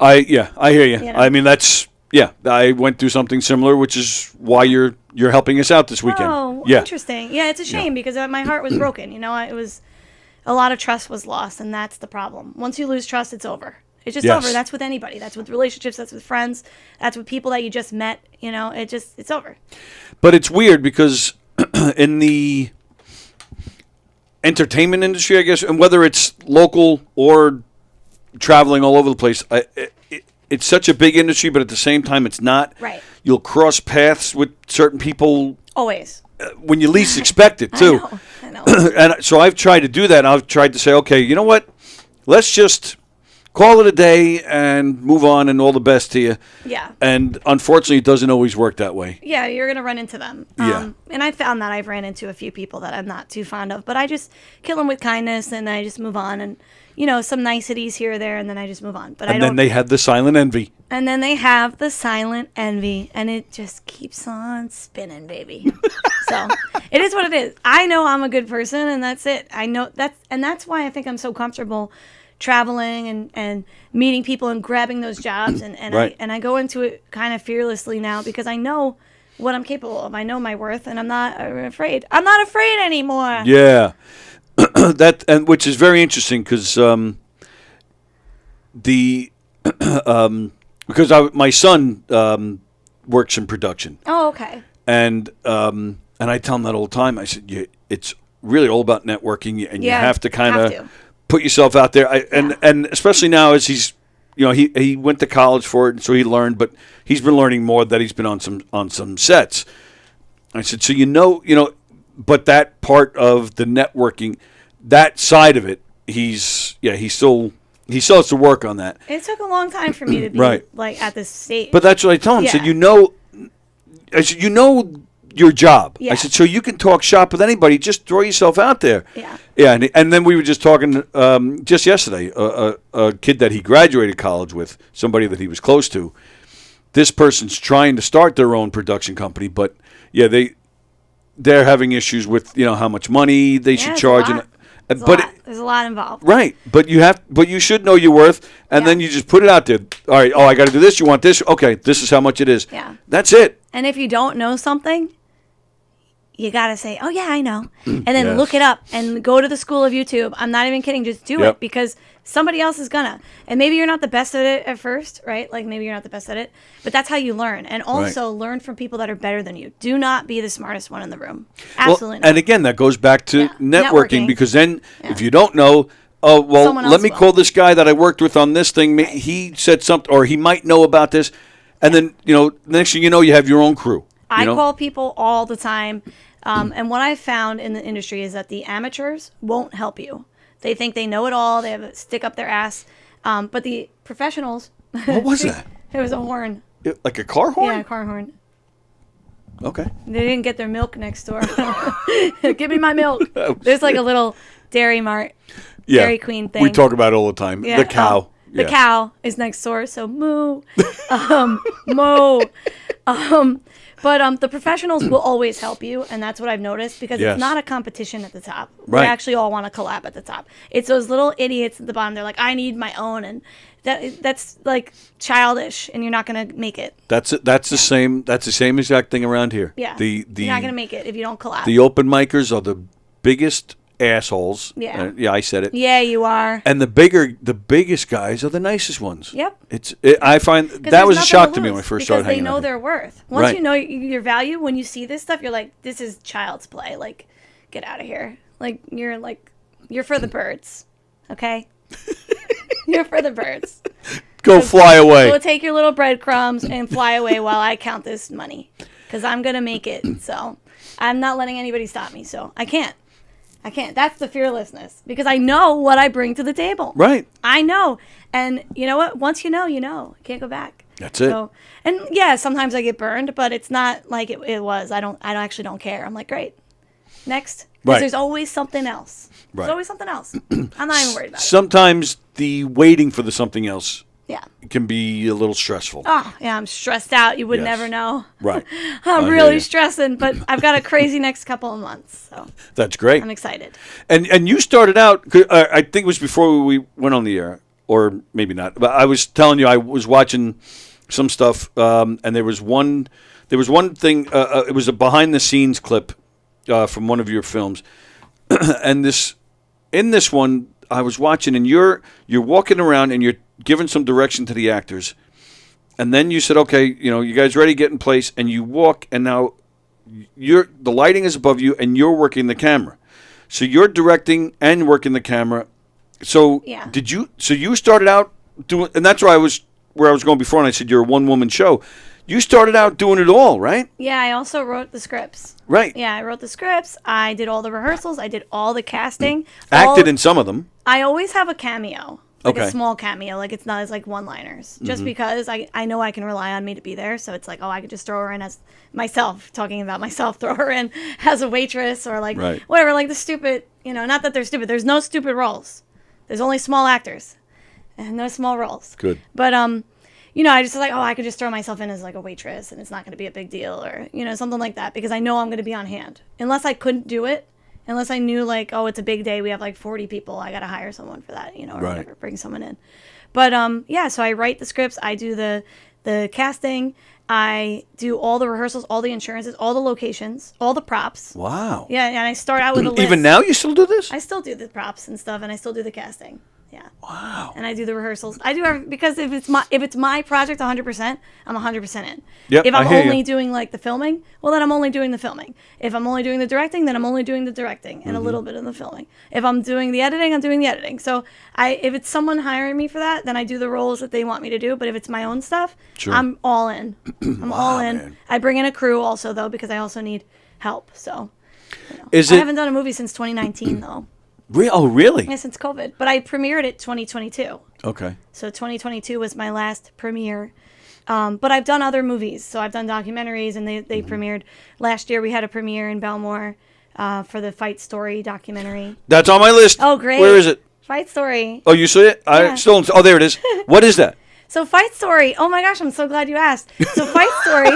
I hear you. I mean, that's Yeah, I went through something similar, which is why you're helping us out this weekend. Oh, yeah. interesting. Yeah, it's a shame because my heart was broken. You know, it was a lot of trust was lost, and that's the problem. Once you lose trust, it's over. It's just over. That's with anybody. That's with relationships. That's with friends. That's with people that you just met. You know, it's over. But it's weird because in the entertainment industry, I guess, and whether it's local or traveling all over the place, it's such a big industry, but at the same time, it's not. Right. You'll cross paths with certain people Always. when you least expect it, too. I know. And so I've tried to do that. I've tried to say, okay, you know what? Let's just call it a day and move on, and all the best to you. Yeah. And unfortunately, it doesn't always work that way. Yeah, you're going to run into them. Yeah. And I found that I've ran into a few people that I'm not too fond of, but I just kill them with kindness, and I just move on, and, you know, some niceties here or there, and then I just move on. But And then they had the silent envy. And then they have the silent envy, and it just keeps on spinning, baby. So it is what it is. I know I'm a good person, and that's it. I know that's why I think I'm so comfortable traveling and meeting people and grabbing those jobs, and Right. I go into it kind of fearlessly now because I know what I'm capable of. I know my worth, and I'm not afraid. I'm not afraid anymore. Yeah. Which is very interesting because my son works in production. Oh, okay. And I tell him that all the time. I said, it's really all about networking, and you have to kind of put yourself out there. And especially now, as he's, you know, he went to college for it, and so he learned. But he's been learning more that he's been on some sets. I said, so you know, but that part of the networking, that side of it, he still has to work on that. It took a long time for me to be Right. like at this stage. But that's what I tell him. I said, I said, you know your job. Yeah. I said, so you can talk shop with anybody. Just throw yourself out there. Yeah. Yeah, and then we were just talking just yesterday, a kid that he graduated college with, somebody that he was close to. This person's trying to start their own production company, but yeah, they're having issues with, you know, how much money they should charge. There's a lot involved. Right, but you should know your worth, and then you just put it out there. All right, I got to do this. You want this? Okay, this is how much it is. Yeah. That's it. And if you don't know something, you got to say, oh, yeah, I know. And then Yes. look it up and go to the school of YouTube. I'm not even kidding. Just do Yep. it because somebody else is going to. And maybe you're not the best at it at first, right? Like maybe you're not the best at it. But that's how you learn. And also learn from people that are better than you. Do not be the smartest one in the room. Absolutely not. And again, that goes back to networking, because then if you don't know, Someone let else me will. call this guy that I worked with on this thing. He said something, or he might know about this. And then, next thing you know, you have your own crew. I call people all the time. And what I've found in the industry is that the amateurs won't help you. They think they know it all. They have a stick up their ass. But the professionals. What was that? It was a horn. Like a car horn? Yeah, a car horn. Okay. They didn't get their milk next door. Give me my milk. There's like a little Dairy Mart, Dairy Queen thing. We talk about it all the time. Yeah. The cow. The cow is next door, so moo. Moo. But the professionals will always help you, and that's what I've noticed, because Yes. it's not a competition at the top. Right. We actually all want to collab at the top. It's those little idiots at the bottom. They're like, I need my own, and that's like childish, and you're not going to make it. That's the same exact thing around here. Yeah. The You're not going to make it if you don't collab. The open micers are the biggest assholes. Yeah. I said it. Yeah, you are. And the biggest guys are the nicest ones. Yep. I find that was a shock to me when I first started hanging hanging out. out. Because they know their worth. Once you know your value, when you see this stuff, you're like, this is child's play. Like, get out of here. You're for the birds. Okay? You're for the birds. Go fly away. Go take your little breadcrumbs and fly away while I count this money. Because I'm going to make it. So I'm not letting anybody stop me. So I can't. That's the fearlessness, because I know what I bring to the table. Right. I know. And you know what? Once you know, you know. You can't go back. That's it. So, and yeah, sometimes I get burned, but it's not like it was. I actually don't care. I'm like, great. Next. Because there's always something else. Right. There's always something else. I'm not even worried about it. Sometimes the waiting for the something else Yeah. can be a little stressful. Oh, yeah, I'm stressed out. You would Yes. never know. Right. I'm I hear really ya. stressing, but I've got a crazy next couple of months. So That's great. I'm excited. And you started out, I think it was before we went on the air, or maybe not. But I was telling you, I was watching some stuff, and there was one thing. It was a behind the scenes clip from one of your films, and in this one I was watching, and you're walking around and you're giving some direction to the actors, and then you said, okay, you guys ready, get in place, and you walk, and now the lighting is above you, and you're working the camera, so you're directing and working the camera. So Yeah. So you started out doing, and that's where I was going before, and I said you're a one-woman show. You started out doing it all, right? Yeah, I also wrote the scripts. Right. Yeah, I wrote the scripts. I did all the rehearsals. I did all the casting. Acted in some of them. I always have a cameo, like Okay. a small cameo, like it's not as like one-liners, just because I know I can rely on me to be there. So it's like, oh, I could just throw her in as myself, talking about myself, throw her in as a waitress or like Right. whatever, like the stupid, not that they're stupid. There's no stupid roles. There's only small actors and no small roles. Good. But I just was like, oh, I could just throw myself in as like a waitress and it's not going to be a big deal or, something like that because I know I'm going to be on hand. Unless I couldn't do it, unless I knew like, oh, it's a big day, we have like 40 people, I got to hire someone for that, or Right. whatever, bring someone in. But so I write the scripts, I do the casting, I do all the rehearsals, all the insurances, all the locations, all the props. Wow. Yeah, and I start out with a list. Even now you still do this? I still do the props and stuff, and I still do the casting. Yeah. Wow. And I do the rehearsals. I do because if it's my project 100%, I'm 100% in. Yep, If I I'm hear only you. doing like the filming, well then I'm only doing the filming. If I'm only doing the directing, then I'm only doing the directing and a little bit of the filming. If I'm doing the editing, I'm doing the editing. So if it's someone hiring me for that, then I do the roles that they want me to do. But if it's my own stuff, Sure. I'm all in. I'm all in. man. I bring in a crew also though because I also need help. So Is I it haven't done a movie since 2019 though. Oh, really? Yeah, since COVID. But I premiered it 2022. Okay. So 2022 was my last premiere. But I've done other movies. So I've done documentaries, and they premiered. Last year we had a premiere in Belmore for the Fight Story documentary. That's on my list. Oh, great. Where is it? Fight Story. Oh, you see it? Yeah. Oh, there it is. What is that? So Fight Story. Oh my gosh, I'm so glad you asked. So Fight Story.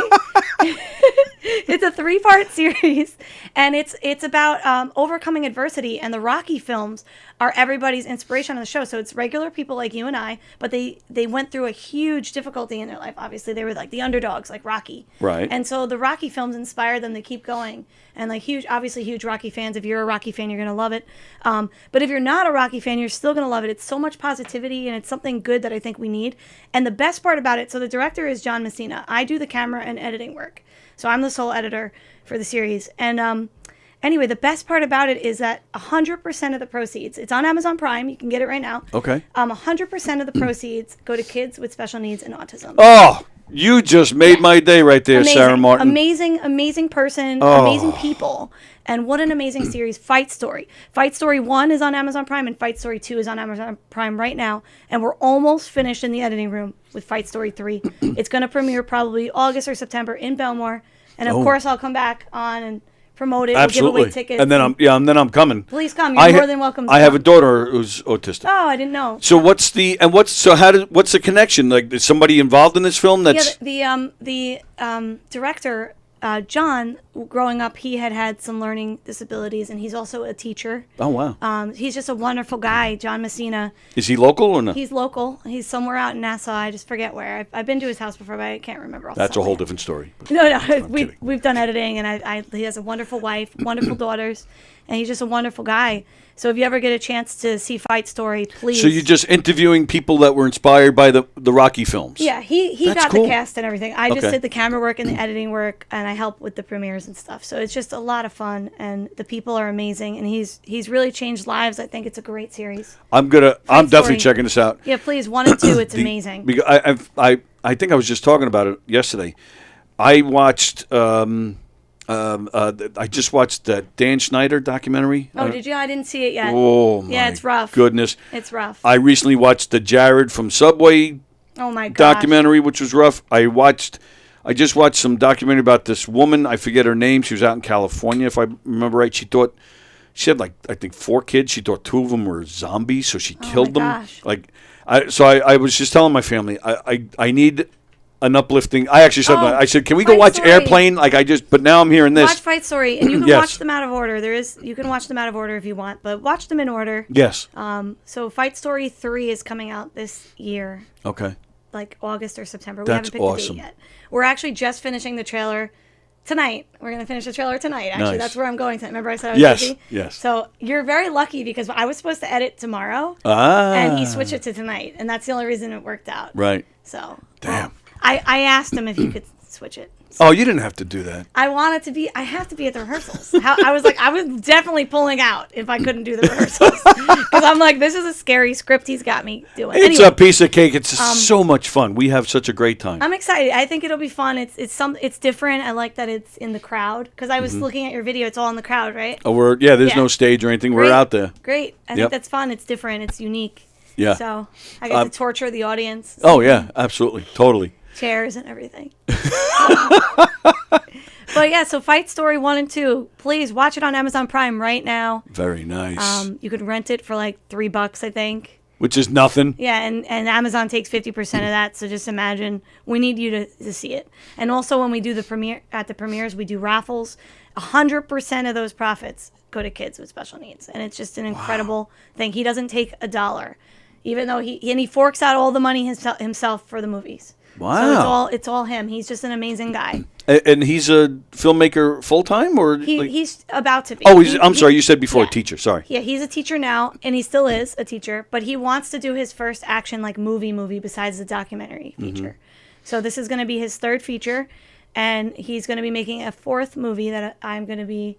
It's a 3-part series, and it's about overcoming adversity. And the Rocky films are everybody's inspiration on the show. So it's regular people like you and I, but they went through a huge difficulty in their life. Obviously, they were like the underdogs, like Rocky. Right. And so the Rocky films inspired them to keep going. And like huge Rocky fans. If you're a Rocky fan, you're gonna love it. But if you're not a Rocky fan, you're still gonna love it. It's so much positivity, and it's something good that I think we need. And the best part about it, so the director is John Messina. I do the camera and editing work. So I'm the sole editor for the series. And anyway, the best part about it is that 100% of the proceeds, it's on Amazon Prime, you can get it right now. Okay. 100% of the proceeds go to kids with special needs and autism. Oh, you just made my day right there, Amazing. Sarah Martin. Amazing person, amazing people. And what an amazing series, Fight Story. Fight Story 1 is on Amazon Prime, and Fight Story 2 is on Amazon Prime right now. And we're almost finished in the editing room with Fight Story 3. It's going to premiere probably August or September in Belmore. And of course, I'll come back on and promote it. Absolutely. We'll give away tickets. And then I'm coming. Please come. You're more than welcome to I have a come. daughter who's autistic. Oh, I didn't know. So what's the connection? Like, is somebody involved in this film? That's The director, John, growing up, he had some learning disabilities, and he's also a teacher. Oh wow. He's just a wonderful guy, John Messina. Is he local or no? He's local. He's somewhere out in Nassau. I just forget where. I've been to his house before, but I can't remember. That's a whole different story. No, kidding. we've done editing, and he has a wonderful wife, wonderful daughters, and he's just a wonderful guy. So if you ever get a chance to see Fight Story, please. So you're just interviewing people that were inspired by the Rocky films. Yeah, he That's got cool. the cast and everything. I just Okay. did the camera work and the editing work, and I help with the premieres and stuff. So it's just a lot of fun, and the people are amazing, and he's really changed lives. I think it's a great series. I'm definitely Story. checking this out. Yeah, please, 1 and 2, it's amazing. Because I think I was just talking about it yesterday. I watched. I just watched that Dan Schneider documentary. Oh, did you? I didn't see it yet. Oh my Yeah, it's rough. goodness. It's rough. I recently watched the Jared from Subway Oh my gosh. documentary, which was rough. I just watched some documentary about this woman. I forget her name. She was out in California, if I remember right. She had like, I think 4 kids. She thought 2 of them were zombies, so she killed them. gosh. I was just telling my family, I need an uplifting. I actually said, Oh, I said, can we go Fight watch Story. Airplane? But now I'm hearing this. Watch Fight Story, and you can Yes. watch them out of order. You can watch them out of order if you want, but watch them in order. Yes. So Fight Story 3 is coming out this year. Okay. like August or September. We That's haven't picked awesome. the date yet. We're actually just finishing the trailer tonight. We're going to finish the trailer tonight. Actually, Nice. that's where I'm going tonight. Remember I said I was Yes, busy? yes. So you're very lucky because I was supposed to edit tomorrow, Ah. and he switched it to tonight, and that's the only reason it worked out. Right. So Damn. I asked him if he could switch it. Oh, you didn't have to do that. I wanted to be. I have to be at the rehearsals. I was like, I was definitely pulling out if I couldn't do the rehearsals because I'm like, this is a scary script he's got me doing. It's Anyway, a piece of cake. It's so much fun. We have such a great time. I'm excited. I think it'll be fun. It's different. I like that it's in the crowd because I was looking at your video. It's all in the crowd, right? Oh, there's Yeah. no stage or anything. Great. We're out there. Great. I Yep. think that's fun. It's different. It's unique. Yeah. So I get to torture the audience. Oh yeah, absolutely, totally. Chairs and everything. But yeah, so Fight Story 1 and 2, please watch it on Amazon Prime right now. Very nice. You could rent it for like $3, I think. Which is nothing. Yeah, and Amazon takes 50% of that, so just imagine. We need you to see it. And also when we do the premieres, we do raffles. 100% of those profits go to kids with special needs. And it's just an incredible thing. He doesn't take a dollar, even though he forks out all the money himself for the movies. Wow. So it's all him. He's just an amazing guy. And he's a filmmaker full time, or He's about to be. Oh, I'm sorry. You said before yeah. teacher. Sorry. Yeah, he's a teacher now, and he still is a teacher. But he wants to do his first action like movie besides the documentary feature. So this is going to be his third feature, and he's going to be making a fourth movie that I'm going to be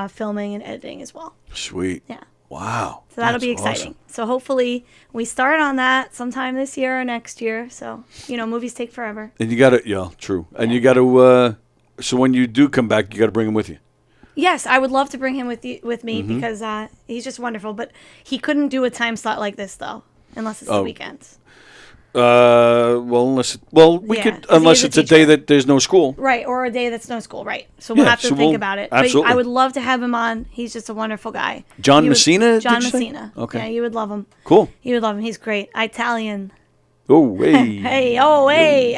filming and editing as well. Sweet. Yeah. Wow. So that'll That's be exciting. awesome. So hopefully we start on that sometime this year or next year. So movies take forever. And you got to, true. And you got to. So when you do come back, you got to bring him with you. Yes, I would love to bring him with me Mm-hmm. because he's just wonderful. But he couldn't do a time slot like this though, unless it's the weekends. Unless it's a day that there's no school. Right, or a day that's no school. Right. So we'll have to think about it. Absolutely. But I would love to have him on. He's just a wonderful guy. John Messina. John did you say? Messina. Okay. Yeah, you would love him. Cool. You would love him. He's great. Italian. Oh, hey. Hey,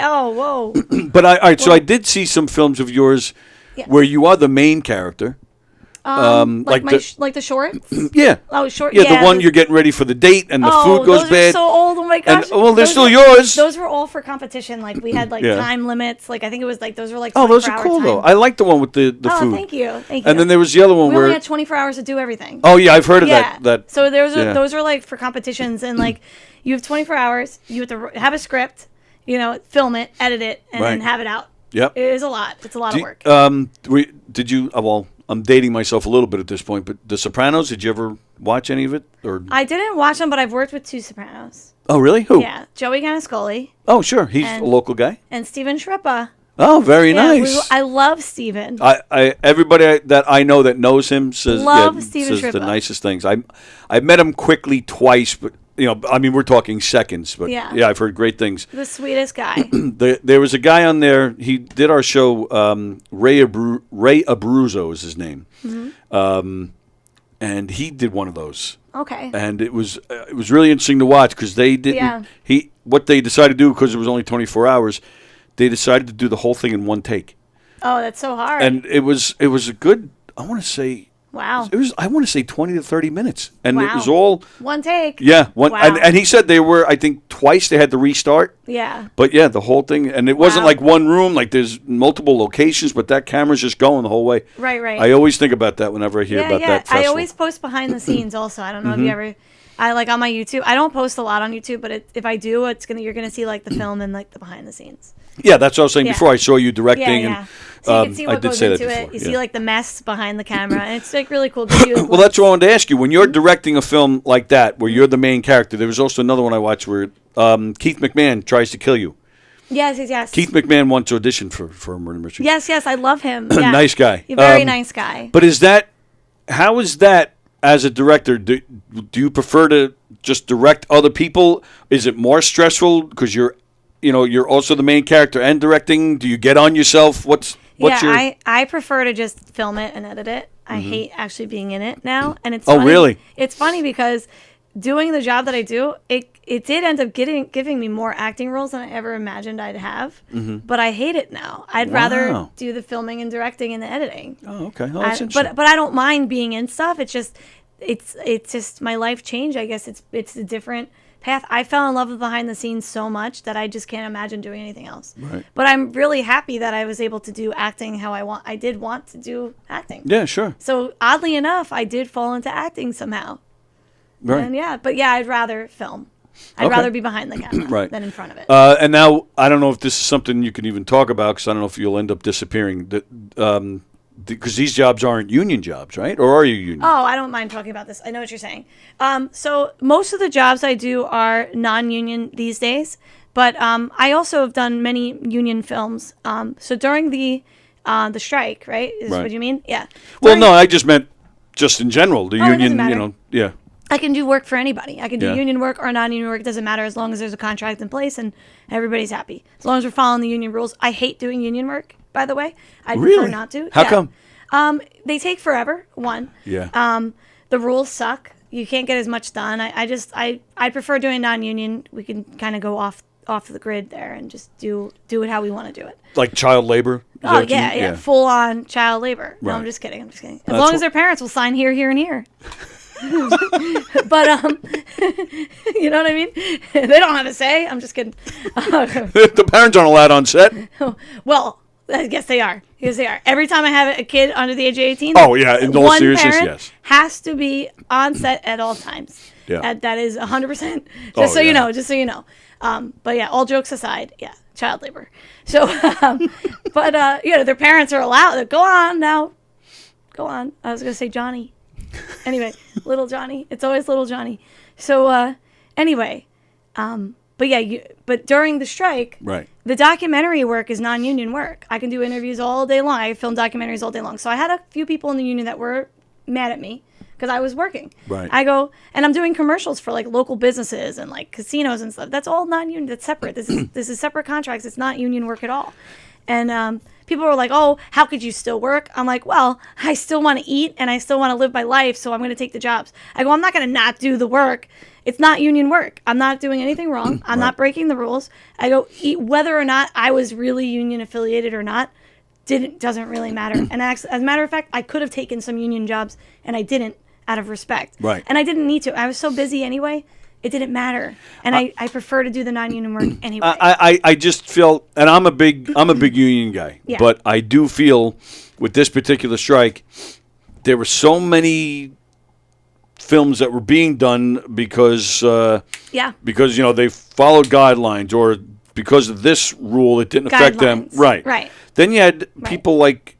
oh, whoa. But all right. So I did see some films of yours Yes. where you are the main character. Like the shorts. Yeah. Oh, short. Yeah, the one you're getting ready for the date and the food goes those bad. are so old. Oh my gosh. And, they're Those still were- yours. Those were all for competition. Like we had like Yeah. time limits. Like I think it was like those were like. Oh, those are 24-hour cool time. though. I like the one with the Oh, food. thank you. Thank you. And then there was the other one we where. only had 24 hours to do everything. Oh yeah, I've heard of Yeah. that. So yeah. those are like for competitions, and like you have 24 hours. You have to have a script, film it, edit it, and then Right. have it out. Yep. It is a lot. It's a lot of work. Did you? Well, I'm dating myself a little bit at this point, but The Sopranos. Did you ever watch any of it? Or I didn't watch them, but I've worked with two Sopranos. oh, really? Who? Yeah, Joey Ganascoli Oh, sure. He's And- a local guy. and Steven Shrippa. Oh, very Yeah, nice. I love Steven. I everybody that I know that knows him says Love Steven says the Shrippa. nicest things. I met him quickly twice, but we're talking seconds. But Yeah. I've heard great things. The sweetest guy. There was a guy on there. He did our show. Ray Abruzzo is his name, and he did one of those. Okay. And it was really interesting to watch because they didn't. Yeah. What they decided to do because it was only 24 hours. They decided to do the whole thing in one take, Oh, that's so hard. and it was a good. I want to say. Wow. I want to say 20 to 30 minutes, and it Wow. was all. One take. Yeah, one, Wow. and he said they were. I think twice they had to restart. Yeah. But yeah, the whole thing, and it wasn't Wow. like one room. Like there's multiple locations, but that camera's just going the whole way. Right. I always think about that whenever I hear about that festival. I always post behind the scenes also. I don't know if you ever. I like on my YouTube. I don't post a lot on YouTube, but if I do, you're gonna see like the film and like the behind the scenes. Yeah, that's what I was saying Yeah. before. I saw you directing, Yeah. and So you can see I what did goes say into that it. before. You yeah. see like the mess behind the camera, and it's like really cool. Gives you a Well, that's what I wanted to ask you. When you're Mm-hmm. directing a film like that, where you're the main character, there was also another one I watched where Keith McMahon tries to kill you. Yes. Keith McMahon once auditioned for a murder mystery. Yes, I love him. Yeah. Nice guy. He's a very nice guy. But how is that as a director? Do you prefer to just direct other people? Is it more stressful because you're also the main character and directing? Do you get on yourself? What's your? I prefer to just film it and edit it. I hate actually being in it now, and it's Oh, funny. really? It's funny because doing the job that I do, it did end up giving me more acting roles than I ever imagined I'd have. But I hate it now. I'd rather Wow. do the filming and directing and the editing. Oh, okay. Oh, that's interesting. But I don't mind being in stuff. It's just my life changed. I guess it's a different path. I fell in love with behind the scenes so much that I just can't imagine doing anything else. Right. But I'm really happy that I was able to do acting how I want. I did want to do acting. Yeah, sure. So oddly enough, I did fall into acting somehow. Right. And I'd rather film. I'd Okay. rather be behind the camera Right. than in front of it. And now, I don't know if this is something you can even talk about, because I don't know if you'll end up disappearing. Because these jobs aren't union jobs, right? Or are you union? Oh, I don't mind talking about this. I know what you're saying. So most of the jobs I do are non-union these days, but I also have done many union films. So during the strike, right? Is Right. what you mean? Yeah. Well, During- no, I just meant just in general. The it doesn't union, matter. yeah. I can do work for anybody. I can do Yeah. union work or non-union work. It doesn't matter as long as there's a contract in place and everybody's happy. As long as we're following the union rules. I hate doing union work, by the way. I prefer Really? not to. How Yeah. come? They take forever, one. Yeah. The rules suck. You can't get as much done. I prefer doing non-union. We can kind of go off the grid there and just do it how we want to do it. Like child labor? Is that Oh what you yeah, mean? yeah, full on child labor. No, I'm Right. just kidding. As That's long as their parents will sign here, here, and here. But you know what I mean? They don't have a say. I'm just kidding. The parents aren't allowed on set? Well, I guess they are. Yes, they are. Every time I have a kid under the age of 18, Oh, yeah, in all one seriousness, parent yes. has to be on set at all times. Yeah. That is 100%. Just Oh, so you yeah. know. Just so you know. But yeah, all jokes aside, yeah, child labor. So, but their parents are allowed. Go on now. Go on. I was gonna say Johnny. Anyway, little Johnny. It's always little Johnny. So anyway, but yeah, but during the strike, Right. the documentary work is non-union work. I can do interviews all day long. I film documentaries all day long. So I had a few people in the union that were mad at me because I was working. Right. I go, and I'm doing commercials for like local businesses and like casinos and stuff. That's all non-union. That's separate. This is separate contracts. It's not union work at all. And people were like, oh, how could you still work? I'm like, well, I still want to eat and I still want to live my life, so I'm going to take the jobs. I go, I'm not going to not do the work. It's not union work. I'm not doing anything wrong. I'm not breaking the rules. I go, whether or not I was really union affiliated or not, doesn't really matter. And as a matter of fact, I could have taken some union jobs and I didn't, out of respect. Right. And I didn't need to. I was so busy anyway. It didn't matter, and I prefer to do the non-union work anyway. I just feel, and I'm a big union guy, Yeah. but I do feel with this particular strike, there were so many films that were being done because they followed guidelines, or because of this rule it didn't affect them. Guidelines. Right. Right. Then you had people like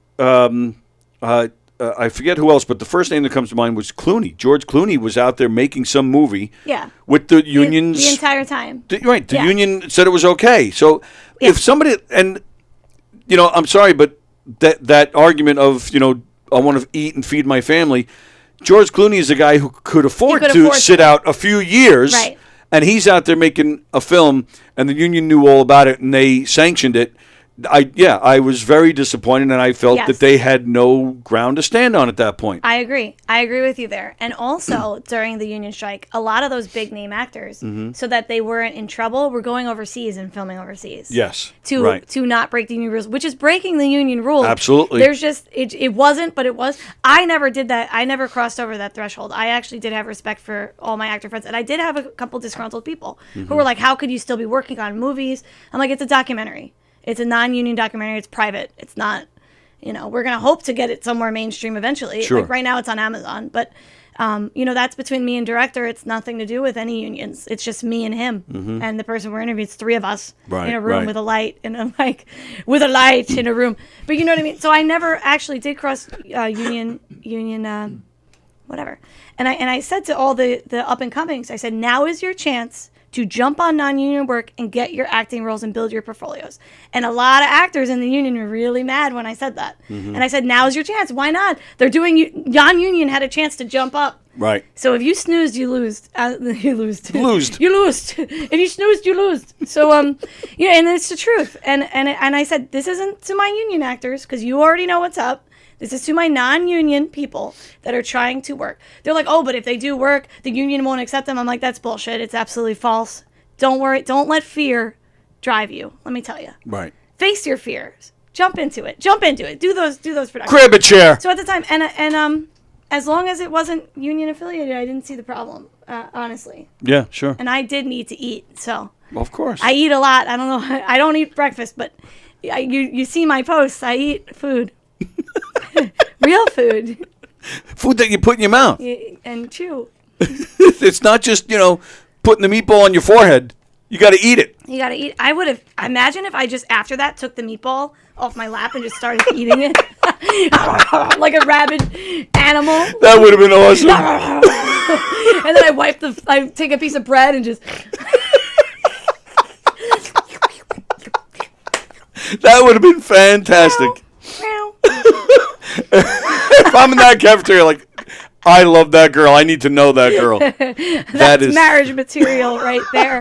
I forget who else, but the first name that comes to mind was Clooney. George Clooney was out there making some movie. Yeah. With the unions. The entire time. Right. The Yeah. union said it was okay. So if somebody, and, I'm sorry, but that argument of, I want to eat and feed my family, George Clooney is a guy who could afford to sit out a few years. Right. And he's out there making a film, and the union knew all about it, and they sanctioned it. I was very disappointed, and I felt Yes. that they had no ground to stand on at that point. I agree. I agree with you there. And also, during the union strike, a lot of those big name actors, so that they weren't in trouble, were going overseas and filming overseas. Yes. To right. to not break the union rules, which is breaking the union rules. Absolutely. There's just it wasn't, but it was. I never did that. I never crossed over that threshold. I actually did have respect for all my actor friends, and I did have a couple disgruntled people who were like, "How could you still be working on movies?" I'm like, "It's a documentary. It's a non-union documentary. It's private. It's not, we're going to hope to get it somewhere mainstream eventually. Sure. Like right now it's on Amazon, but that's between me and director. It's nothing to do with any unions. It's just me and him and the person we're interviewing. It's three of us in a room with a light and I'm like with a light in a room. But you know what I mean? So I never actually did cross union whatever. And I said to all the up and comings, I said, now is your chance to jump on non-union work and get your acting roles and build your portfolios. And a lot of actors in the union were really mad when I said that. And I said, now's your chance. Why not? They're doing, non-union had a chance to jump up. Right. So if you snoozed, you lose. You lose. Losed. You lose. If you snoozed, you lose. So, and it's the truth. And I said, this isn't to my union actors because you already know what's up. This is to my non-union people that are trying to work. They're like, oh, but if they do work, the union won't accept them. I'm like, that's bullshit. It's absolutely false. Don't worry. Don't let fear drive you. Let me tell you. Right. Face your fears. Jump into it. Do those productions. Grab a chair. So at the time, and as long as it wasn't union affiliated, I didn't see the problem. honestly. Yeah, sure. And I did need to eat, so. Of course. I eat a lot. I don't know. I don't eat breakfast, but you see my posts. I eat food. Real food. Food that you put in your mouth. And chew. It's not just, putting the meatball on your forehead. You got to eat it. You got to eat. I would have, imagine if I just after that took the meatball off my lap and just started eating it. Like a rabid animal. That would have been awesome. And then I take a piece of bread and just. That would have been fantastic. If I'm in that cafeteria, like, I love that girl. I need to know that girl. That's marriage material right there.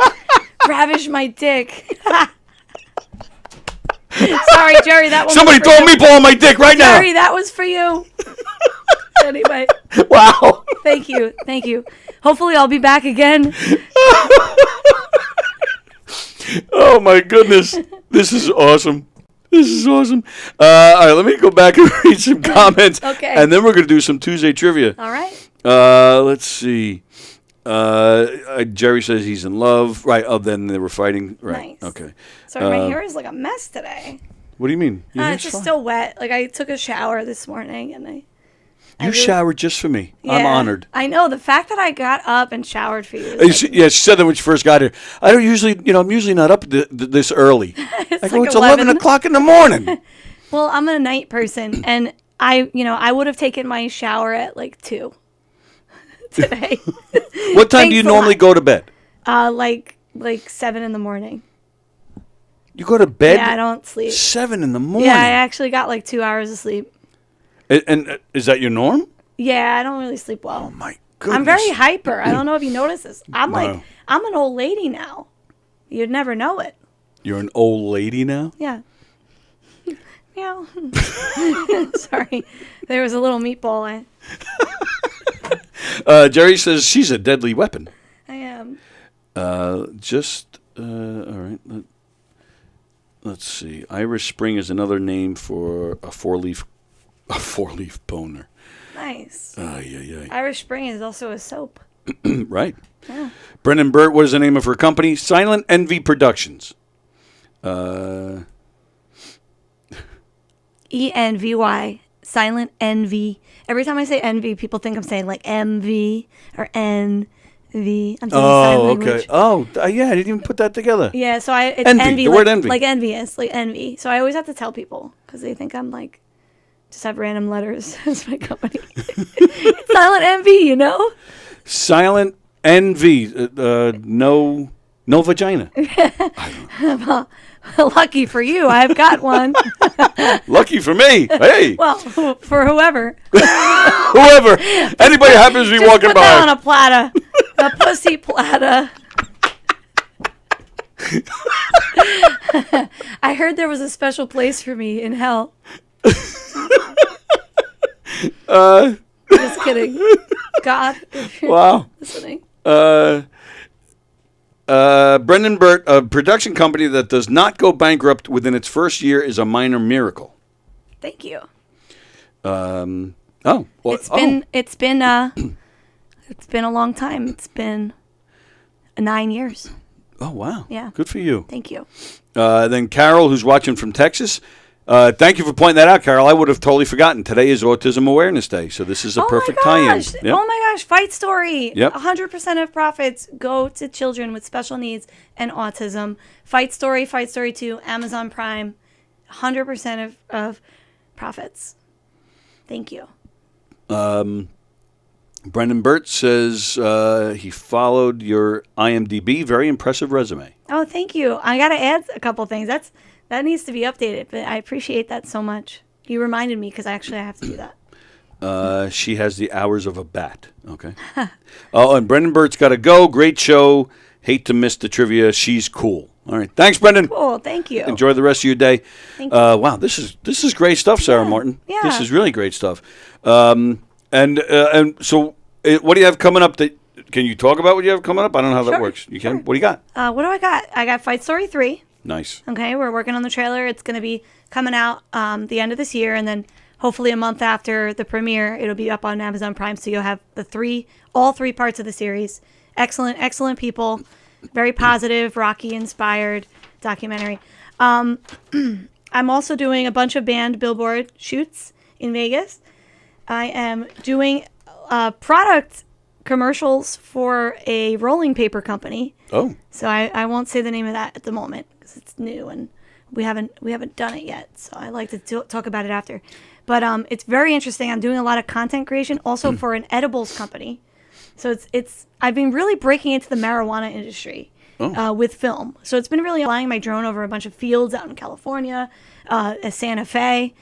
Ravish my dick. Sorry, Jerry, that one. Somebody throw a meatball on my dick right now. Jerry, that was for you. Anyway. Wow. Thank you. Hopefully I'll be back again. Oh my goodness. This is awesome. All right, let me go back and read some comments. Okay. And then we're going to do some Tuesday trivia. All right. Let's see. Jerry says he's in love. Right. Oh, then they were fighting. Right. Nice. Okay. Sorry, my hair is like a mess today. What do you mean? It's just still wet. Like I took a shower this morning and You showered just for me. Yeah, I'm honored. I know. The fact that I got up and showered for you. Yeah, she said that when she first got here. I don't usually, I'm usually not up this early. It's it's 11 o'clock in the morning. Well, I'm a night person, and I would have taken my shower at like 2 today. What time do you normally go to bed? Like 7 in the morning. You go to bed? Yeah, I don't sleep. 7 in the morning? Yeah, I actually got like 2 hours of sleep. And is that your norm? Yeah, I don't really sleep well. Oh my goodness. I'm very hyper. I don't know if you notice this. I'm an old lady now. You'd never know it. You're an old lady now? Yeah. Meow. Sorry. There was a little meatball. Jerry says she's a deadly weapon. I am. All right. Let's see. Irish Spring is another name for a four-leaf boner. Nice. Yeah. Irish Spring is also a soap. Right. Yeah. Brendan Burt, what is the name of her company? Silent Envy Productions. ENVY. Silent Envy. Every time I say envy, people think I'm saying like MV or NV. I'm saying sign language. Okay. Oh, yeah, I didn't even put that together. Yeah, so it's envy. The like, word envy. Like envious, like envy. So I always have to tell people because they think I'm like, just have random letters as my company. Silent Envy, Silent Envy. No vagina. Well, lucky for you, I've got one. Lucky for me. Hey. Well, for whoever. Whoever. Anybody happens to be Just walking put by. that on a platter. A pussy platter. I heard there was a special place for me in hell. Just kidding. God. Wow. Listening. Brendan Burt, a production company that does not go bankrupt within its first year is a minor miracle. Thank you. It's been a long time. It's been 9 years. Oh, wow. Yeah. Good for you. Thank you. Then Carol, who's watching from Texas. Thank you for pointing that out, Carol. I would have totally forgotten. Today is Autism Awareness Day, so this is a perfect tie-in. Yep. Oh my gosh, Fight Story. Yep. 100% of profits go to children with special needs and autism. Fight Story 2, Amazon Prime. 100% of profits. Thank you. Brendan Burt says he followed your IMDb. Very impressive resume. Oh, thank you. I got to add a couple things. That needs to be updated, but I appreciate that so much. You reminded me because I have to do that. She has the hours of a bat. Okay. Oh, and Brendan Burt's got to go. Great show. Hate to miss the trivia. She's cool. All right. Thanks, Brendan. Cool. Thank you. Enjoy the rest of your day. Thank you. Wow, this is great stuff, Sarah Martin. Yeah. This is really great stuff. And so, what do you have coming up? Can you talk about what you have coming up? I don't know how that works. You can. What do you got? What do I got? I got Fight Story 3. Nice. Okay, we're working on the trailer. It's going to be coming out the end of this year, and then hopefully a month after the premiere, it'll be up on Amazon Prime. So you'll have all three parts of the series excellent people, very positive, Rocky inspired documentary. I'm also doing a bunch of band billboard shoots in Vegas. I am doing product commercials for a rolling paper company. Oh. So I won't say the name of that at the moment because it's new and we haven't done it yet. So I like to talk about it after. But it's very interesting. I'm doing a lot of content creation also for an edibles company. So I've been really breaking into the marijuana industry with film. So it's been really flying my drone over a bunch of fields out in California, Santa Fe,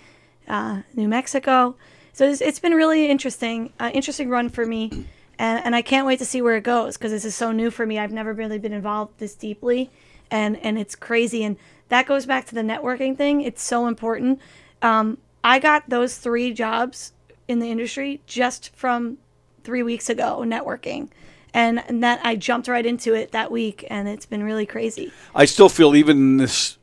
New Mexico. So it's been really interesting run for me. And I can't wait to see where it goes because this is so new for me. I've never really been involved this deeply. And it's crazy. And that goes back to the networking thing. It's so important. I got those 3 jobs in the industry just from 3 weeks ago, networking. And that I jumped right into it that week, and it's been really crazy. I still feel, even in this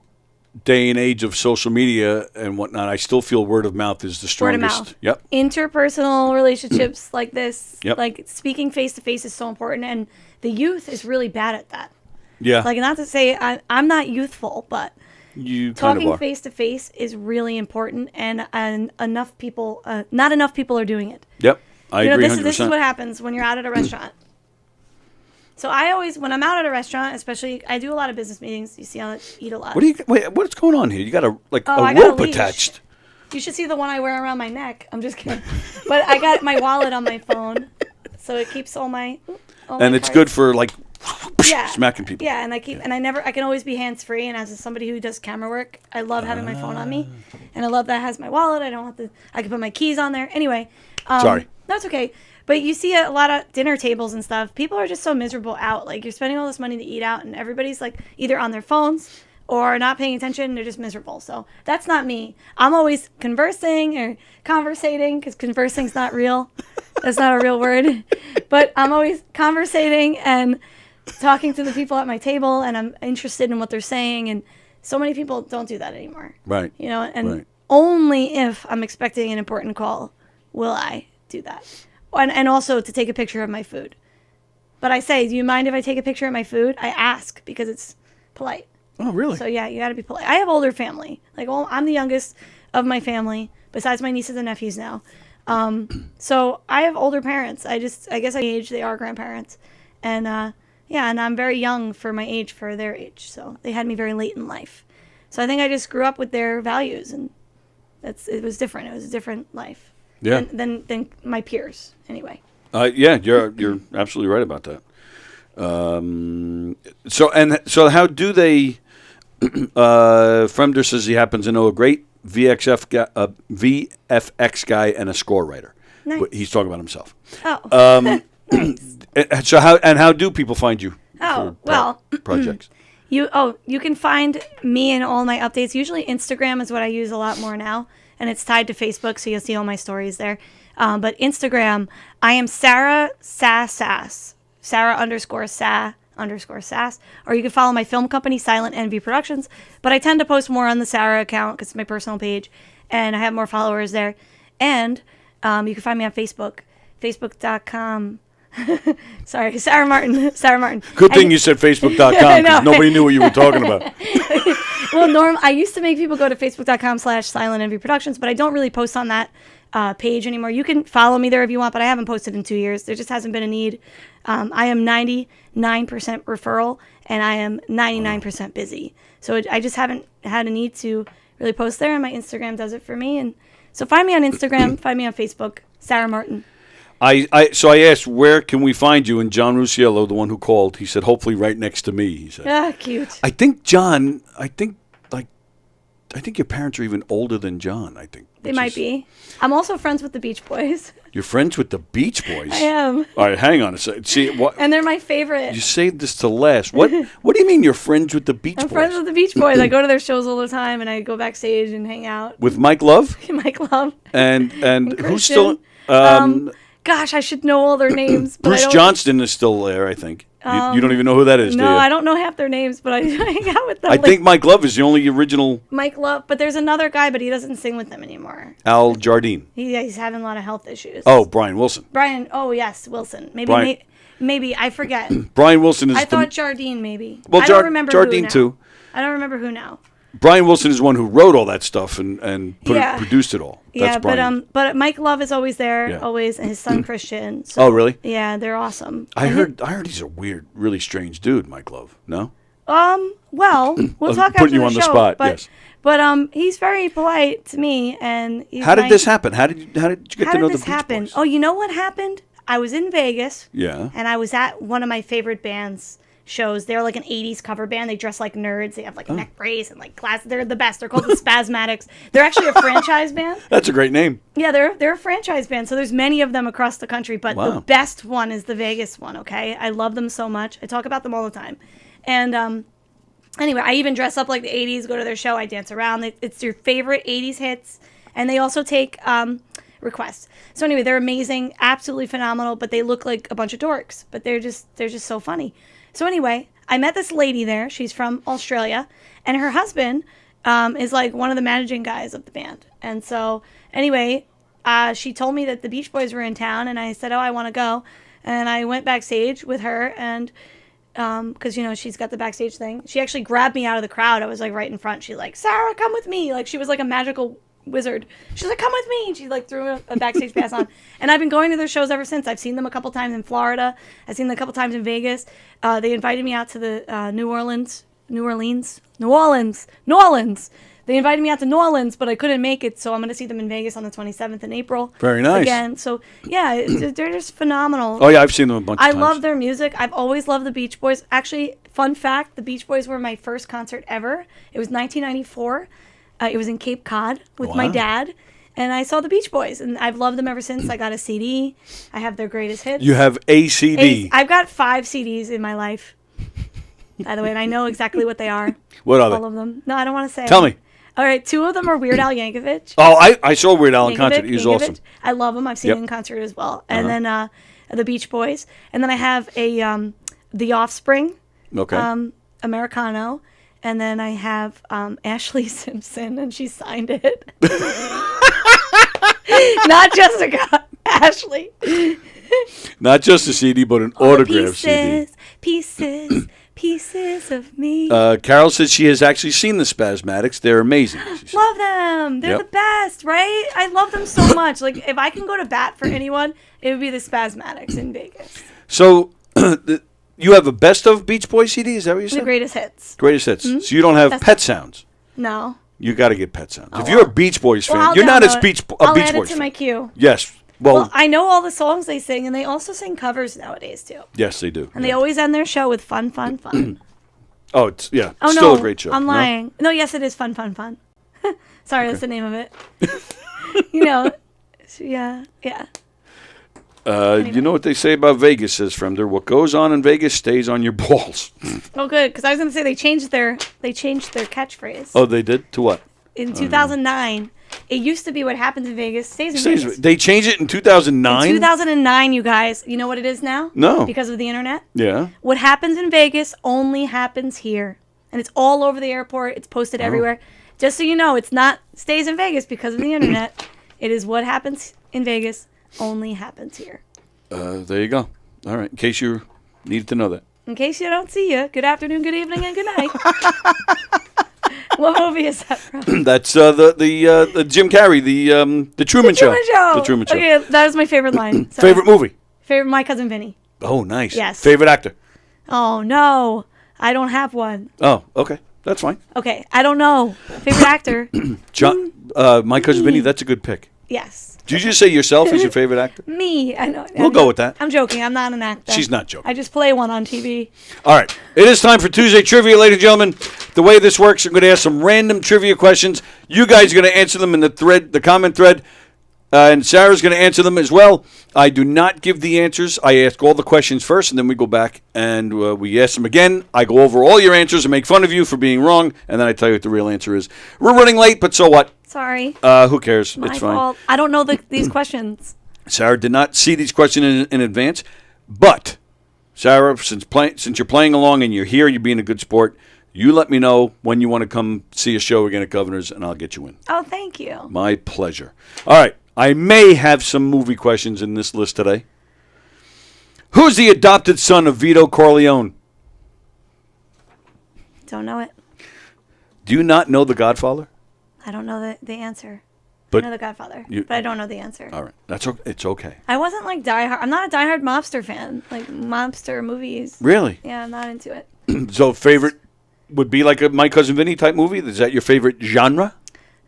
day and age of social media and whatnot, I still feel word of mouth is the strongest. Word of mouth. Yep. Interpersonal relationships like this, Yep. like speaking face to face is so important, and the youth is really bad at that. Yeah. Like, not to say I'm not youthful, but You kind talking of are. face to face is really important, and enough people, not enough people are doing it. Yep. I agree 100%. This is what happens when you're out at a restaurant. So I always, when I'm out at a restaurant, especially, I do a lot of business meetings. You see, I eat a lot. What's going on here? You got a I a got rope a leash. attached. You should see the one I wear around my neck. I'm just kidding. But I got my wallet on my phone, so it keeps all my And it's cards. good for like Yeah. smacking people. Yeah, and I can always be hands free. And as somebody who does camera work, I love having my phone on me, and I love that it has my wallet. I can put my keys on there. Anyway, Sorry. that's okay. But you see a lot of dinner tables and stuff. People are just so miserable out. Like, you're spending all this money to eat out, and everybody's like either on their phones or not paying attention. They're just miserable. So that's not me. I'm always conversing or conversating, because conversing's not real. That's not a real word. But I'm always conversating and talking to the people at my table, and I'm interested in what they're saying. And so many people don't do that anymore. Right. You know, and Right. only if I'm expecting an important call will I do that. And also to take a picture of my food. But I say, do you mind if I take a picture of my food? I ask because it's polite. Oh, really? So yeah, you got to be polite. I have older family. Like, I'm the youngest of my family, besides my nieces and nephews now. So I have older parents. I guess at age they are grandparents, and and I'm very young for my age, for their age. So they had me very late in life. So I think I just grew up with their values, and it was different. It was a different life. Yeah. Than my peers, anyway. Yeah, you're absolutely right about that. So how do they? Fremder says he happens to know a great VFX guy and a score writer. Nice. But he's talking about himself. Oh. Nice. So how do people find you? Oh, for projects. You can find me and all my updates. Usually Instagram is what I use a lot more now, and it's tied to Facebook, so you'll see all my stories there. But Instagram, I am Sarah Sass, Sarah_Sa_Sass, or you can follow my film company, Silent Envy Productions. But I tend to post more on the Sarah account because it's my personal page, and I have more followers there. And you can find me on Facebook, facebook.com. Sorry, Sarah Martin. Good thing you said Facebook.com, because nobody knew what you were talking about. Well, I used to make people go to facebook.com/Silent Envy Productions, but I don't really post on that page anymore. You can follow me there if you want, but I haven't posted in 2 years. There just hasn't been a need. I am 99% referral, and I am 99% busy. So I just haven't had a need to really post there, and my Instagram does it for me. And so find me on Instagram, find me on Facebook, Sarah Martin. So I asked, where can we find you? And John Rusiello, the one who called, he said, hopefully right next to me, he said. Ah, cute. I think John, I think your parents are even older than John, I think. They might be. I'm also friends with the Beach Boys. You're friends with the Beach Boys? I am. All right, hang on a second. See, what? And they're my favorite. You saved this to last. What do you mean you're friends with the Beach I'm Boys? friends with the Beach Boys. I go to their shows all the time, and I go backstage and hang out. With Mike Love? Mike Love. And who's Christian. still... Gosh, I should know all their names. But Bruce Johnston is still there, I think. You don't even know who that is, do you? No, I don't know half their names, but I hang out with them. I think Mike Love is the only original... Mike Love, but there's another guy, but he doesn't sing with them anymore. Al Jardine. He's having a lot of health issues. Oh, Brian Wilson. Brian, oh yes, Wilson. Maybe Brian. Maybe I forget. Brian Wilson is. I thought Jardine maybe. Well, I don't remember Jardine who now. too. I don't remember who now. Brian Wilson is one who wrote all that stuff and produced it all. That's Brian. But Mike Love is always there, Yeah. always, and his son Christian. So, Oh, really? Yeah, they're awesome. I heard he's a weird, really strange dude, Mike Love. No? Well, we'll I'm talk after putting you the on the show, spot, But, yes. but he's very polite to me, and he's How did nice. this happen? How did you get How to did know this the Beach happen? Boys? Oh, you know what happened? I was in Vegas. Yeah. And I was at one of my favorite bands shows. They're like an 80s cover band. They dress like nerds. They have like neck brace and like glasses. They're the best. They're called the Spasmatics. They're actually a franchise band. That's a great name. Yeah, they're a franchise band. So there's many of them across the country, but Wow. the best one is the Vegas one, okay? I love them so much. I talk about them all the time. And anyway, I even dress up like the 80s, go to their show, I dance around. It's your favorite 80s hits. And they also take requests. So anyway, they're amazing, absolutely phenomenal, but they look like a bunch of dorks, but they're just so funny. So anyway, I met this lady there. She's from Australia, and her husband is like one of the managing guys of the band. And so anyway, she told me that the Beach Boys were in town, and I said, oh, I want to go. And I went backstage with her, and because, you know, she's got the backstage thing. She actually grabbed me out of the crowd. I was like right in front. She's like, Sarah, come with me. Like she was like a magical wizard. She's like, come with me. And she like threw a backstage pass on. And I've been going to their shows ever since. I've seen them a couple times in Florida. I've seen them a couple times in Vegas. They invited me out to the New Orleans. They invited me out to New Orleans, but I couldn't make it, so I'm going to see them in Vegas on the 27th in April. Very nice. Again, so yeah, they're just phenomenal. Oh, yeah, I've seen them a bunch of times. I love their music. I've always loved the Beach Boys. Actually, fun fact, the Beach Boys were my first concert ever. It was 1994. It was in Cape Cod with my dad, and I saw the Beach Boys, and I've loved them ever since. I got a CD. I have their greatest hits. You have a CD. I've got 5 CDs in my life, by the way, and I know exactly what they are. What are they? All of them. No, I don't want to say. Tell me. All right, 2 of them are Weird Al Yankovic. Oh, I saw Weird Al in concert. He was awesome. I love him. I've seen him in concert as well. And then the Beach Boys. And then I have a The Offspring. Okay. Americano. And then I have Ashley Simpson, and she signed it. Not Jessica, Ashley. Not just a CD, but an autograph CD. Pieces of me. Carol says she has actually seen the Spasmatics. They're amazing. Love them. They're the best, right? I love them so much. Like, if I can go to bat for anyone, it would be the Spasmatics in Vegas. So, you have a best of Beach Boy CD? Is that what you said? The greatest hits. Greatest hits. Mm-hmm. So you don't have Best Pet Sounds? No. You got to get Pet Sounds. If you're a Beach Boys fan, I'll you're not download a Beach it. I'll Boys add it to fan. my queue. Yes. Well, I know all the songs they sing, and they also sing covers nowadays, too. Yes, they do. And they always end their show with fun, fun, fun. Oh, it's Oh, still no, a great show. I'm No? lying. No, yes, it is fun, fun, fun. Sorry, that's the name of it. You know, yeah. You know what they say about Vegas, says Fremder. What goes on in Vegas stays on your balls. Oh, good, because I was going to say they changed their catchphrase. Oh, they did? To what? In 2009. It used to be what happens in Vegas stays in Vegas. They changed it in 2009? In 2009, you guys. You know what it is now? No. Because of the internet? Yeah. What happens in Vegas only happens here. And it's all over the airport. It's posted everywhere. Just so you know, it's not stays in Vegas because of the internet. It is what happens in Vegas only happens here. There you go. All right. In case you needed to know that. In case you don't see you, good afternoon, good evening, and good night. What movie is that from? That's the Jim Carrey, the Truman Show. The Truman Show. Okay, that was my favorite line. Sorry. Favorite movie? Favorite My Cousin Vinny. Oh, nice. Yes. Favorite actor? Oh, no. I don't have one. Oh, okay. That's fine. Okay, I don't know. Favorite actor? John, My Cousin Vinny, that's a good pick. Yes. Did you just say yourself as your favorite actor? Me. I know. We'll go with that. I'm joking. I'm not an actor. She's not joking. I just play one on TV. All right. It is time for Tuesday Trivia, ladies and gentlemen. The way this works, I'm going to ask some random trivia questions. You guys are going to answer them in the comment thread. And Sarah's going to answer them as well. I do not give the answers. I ask all the questions first, and then we go back and we ask them again. I go over all your answers and make fun of you for being wrong, and then I tell you what the real answer is. We're running late, but so what? Sorry. Who cares? My it's fine. fault. I don't know these questions. Sarah did not see these questions in advance, but Sarah, since you're playing along and you're here, you're being a good sport, you let me know when you want to come see a show again at Governor's, and I'll get you in. Oh, thank you. My pleasure. All right. I may have some movie questions in this list today. Who's the adopted son of Vito Corleone? Don't know it. Do you not know The Godfather? I don't know the answer. But I know The Godfather, but I don't know the answer. All right. It's okay. I wasn't like diehard. I'm not a diehard mobster fan. Like mobster movies. Really? Yeah, I'm not into it. So favorite would be like a My Cousin Vinny type movie? Is that your favorite genre?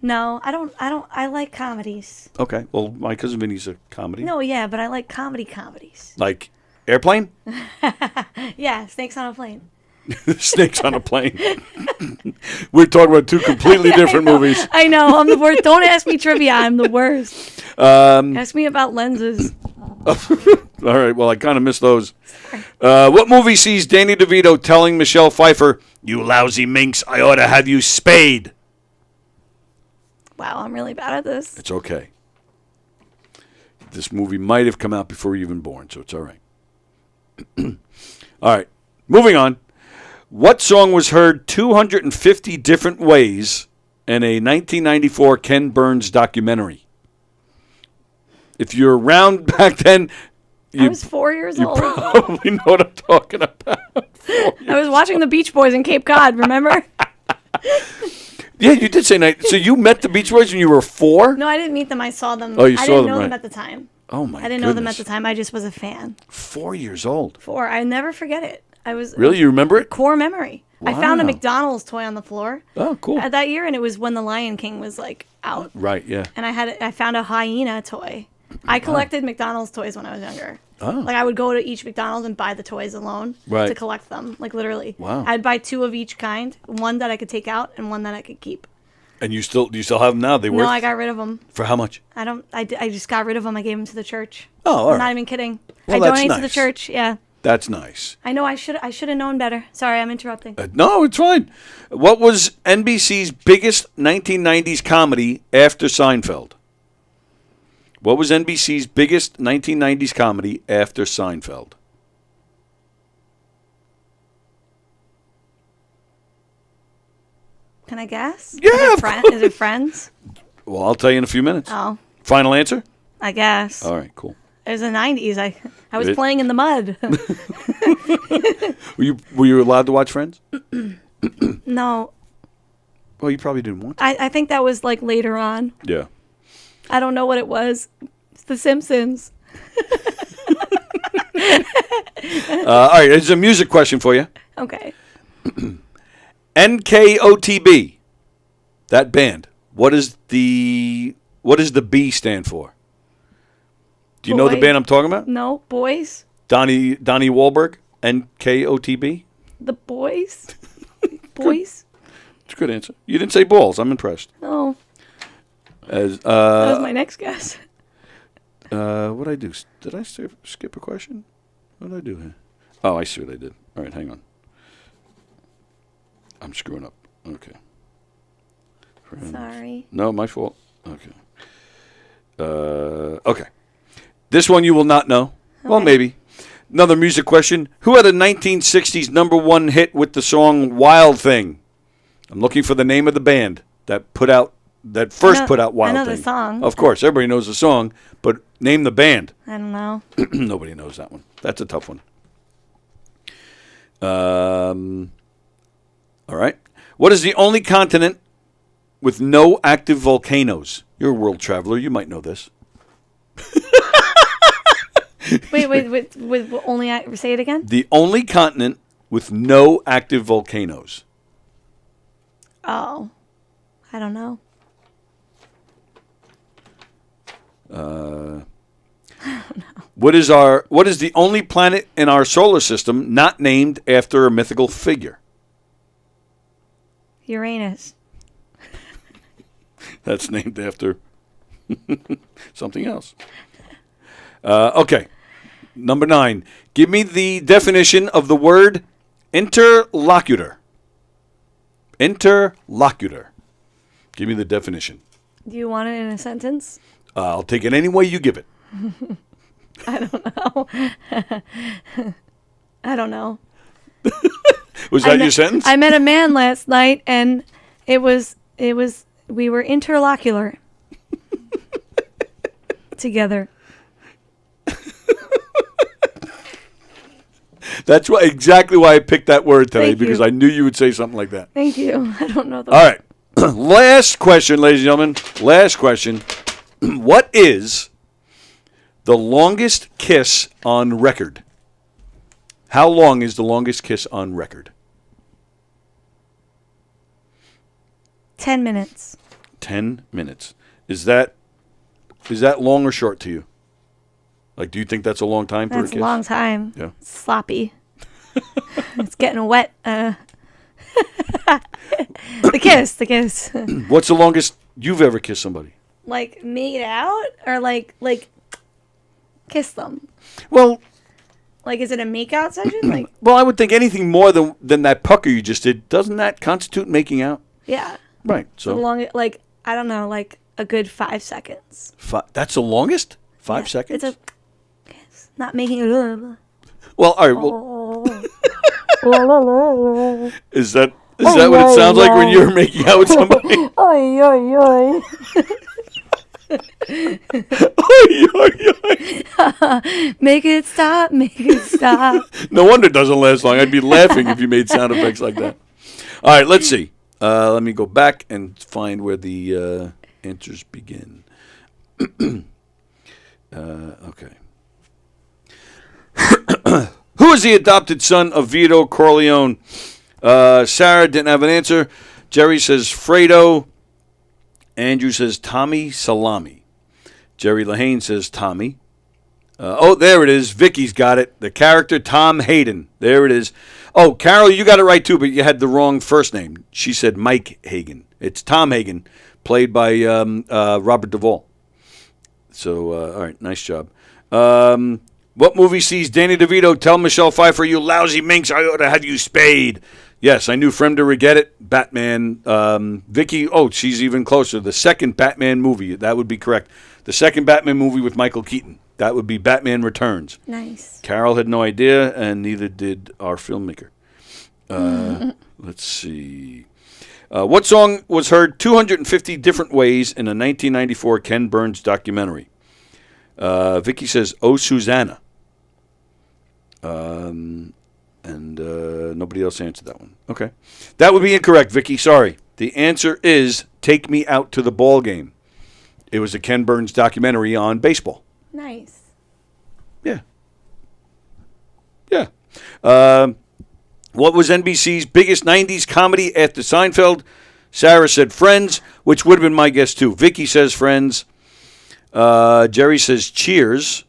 No, I don't. I like comedies. Okay. Well, My Cousin Vinny's a comedy. No, yeah, but I like comedies. Like Airplane? Yeah, Snakes on a Plane. Snakes on a Plane. We're talking about two completely different movies. I know. I'm the worst. Don't ask me trivia. I'm the worst. Ask me about lenses. All right. Well, I kind of missed those. What movie sees Danny DeVito telling Michelle Pfeiffer, "You lousy minx, I ought to have you spayed"? Wow, I'm really bad at this. It's okay. This movie might have come out before you were even born, so it's all right. All right. Moving on. What song was heard 250 different ways in a 1994 Ken Burns documentary? If you're around back then, I was 4 years old. You probably know what I'm talking about. I was watching the Beach Boys in Cape Cod, remember? Yeah, you did say night. So you met the Beach Boys when you were 4? No, I didn't meet them. I saw them. Oh, you I saw didn't them, know right. them at the time. Oh, my I didn't know them at the time. I just was a fan. 4 years old. 4. I never forget it. I was Really? You remember it? core memory. I found a Wow. McDonald's toy on the floor. Oh, cool. That year, and it was when The Lion King was like out. Right, yeah. And I found a hyena toy. I collected McDonald's toys when I was younger. Oh. Like I would go to each McDonald's and buy the toys alone Right. to collect them. Like literally. Wow. I'd buy 2 of each kind, one that I could take out and one that I could keep. And do you still have them now? They work? No, I got rid of them. For how much? I just got rid of them. I gave them to the church. Oh, all I'm right. not even kidding. Well, I that's donated to the nice. church. Yeah. That's nice. I know I should have known better. Sorry, I'm interrupting. No, it's fine. What was NBC's biggest 1990s comedy after Seinfeld? What was NBC's biggest 1990s comedy after Seinfeld? Can I guess? Yeah, Is it Friends? Well, I'll tell you in a few minutes. Oh, Final answer? I guess. All right, cool. It was the 90s. I was It- playing in the mud. Were you allowed to watch Friends? No, Well, you probably didn't want to. I think that was like later on. Yeah. I don't know what it was. It's The Simpsons. All right, here's a music question for you. Okay. NKOTB, that band. What does the B stand for? Do you know the Boy. band I'm talking about? No, Boys. Donnie Wahlberg, NKOTB. The Boys. Boys. It's a good answer. You didn't say balls. I'm impressed. Oh, As that was my next guess. what I do? Did I skip a question? What did I do here? Oh, I see what I did. All right, hang on. I'm screwing up. Okay. Friends. Sorry. No, my fault. Okay. Okay. This one you will not know. Well, Okay. maybe. Another music question. Who had a 1960s #1 hit with the song Wild Thing? I'm looking for the name of the band that put out Wild I know Thing. the song. Of course, everybody knows the song, but name the band. I don't know. Nobody knows that one. That's a tough one. All right. What is the only continent with no active volcanoes? You're a world traveler. You might know this. Wait. Only say it again. The only continent with no active volcanoes. Oh, I don't know. What is the only planet in our solar system not named after a mythical figure? Uranus. That's named after something else. Okay. Number 9. Give me the definition of the word interlocutor. Interlocutor. Give me the definition. Do you want it in a sentence? I'll take it any way you give it. I don't know. I don't know. Was that your sentence? I met a man last night, and we were interlocular together. That's exactly why I picked that word today, Thank you. because I knew you would say something like that. Thank you. I don't know the All right. Last question, ladies and gentlemen. Last question. What is the longest kiss on record? How long is the longest kiss on record? 10 minutes. 10 minutes. Is that long or short to you? Like, do you think that's a long time for a That's kiss? a long time. Yeah. It's sloppy. It's getting wet. The kiss. What's the longest you've ever kissed somebody? Like made out or like kiss them? Well, Like, is it a makeout session? Like, I would think anything more than that pucker you just did, doesn't that constitute making out? yeah. Right. So So long, like, I don't know, like a good 5 seconds. that's the longest? 5 Yeah, seconds? It's a kiss. Not making it. Well, all right. Well, is that what it sounds like when you're making out with somebody? Oy, oy, oy. Make it stop. No wonder it doesn't last long. I'd be laughing if you made sound effects like that. All right, let's see. Let me go back and find where the answers begin. Okay. Who is the adopted son of Vito Corleone? Sarah didn't have an answer. Jerry says Fredo. Andrew says Tommy Salami. Jerry Lahane says Tommy. There it is. Vicky's got it. The character Tom Hayden. There it is. Oh, Carol, you got it right too, but you had the wrong first name. She said Mike Hagen. It's Tom Hagen, played by Robert Duvall. So, all right, nice job. What movie sees Danny DeVito tell Michelle Pfeiffer, "You lousy minx, I ought to have you spayed"? Yes, I knew Fremder would get it. Batman. Vicky, she's even closer. The second Batman movie, that would be correct. The second Batman movie with Michael Keaton. That would be Batman Returns. Nice. Carol had no idea, and neither did our filmmaker. Let's see. What song was heard 250 different ways in a 1994 Ken Burns documentary? Vicky says, "Oh, Susanna." And nobody else answered that one. Okay. That would be incorrect, Vicky. Sorry. The answer is "Take Me Out to the Ball Game." It was a Ken Burns documentary on baseball. Nice. Yeah. Yeah. What was NBC's biggest 90s comedy after Seinfeld? Sarah said Friends, which would have been my guess too. Vicky says Friends. Jerry says Cheers.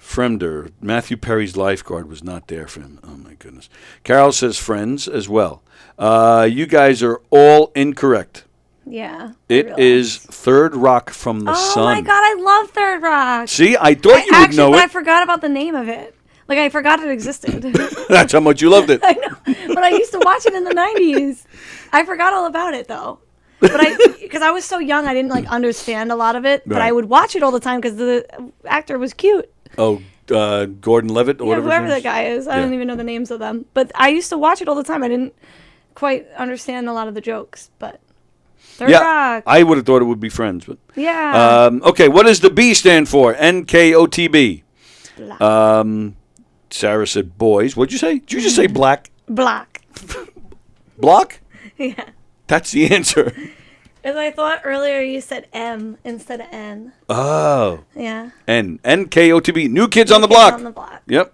Fremder. Matthew Perry's lifeguard was not there for him. Oh, my goodness. Carol says Friends as well. You guys are all incorrect. Yeah. It is Third Rock from the Sun. Oh, my God. I love Third Rock. See, I thought you would know But I it. forgot about the name of it. Like, I forgot it existed. That's how much you loved it. I know. But I used to watch it in the 90s. I forgot all about it, though. But because I was so young, I didn't, understand a lot of it. But Right. I would watch it all the time because the actor was cute. Oh, Gordon Levitt or Yeah, whatever. whoever his the name is? guy is. I Yeah. don't even know the names of them. But I used to watch it all the time. I didn't quite understand a lot of the jokes. But Third Rock. I would have thought it would be Friends, but Yeah. okay. What does the B stand for? NKOTB. Sarah said boys. What'd you say? Did you just say black? Black. Block? Yeah. That's the answer. As I thought earlier, you said M instead of N. Oh. Yeah. NKOTB. New Kids on the Kids Block. on the Block. Yep.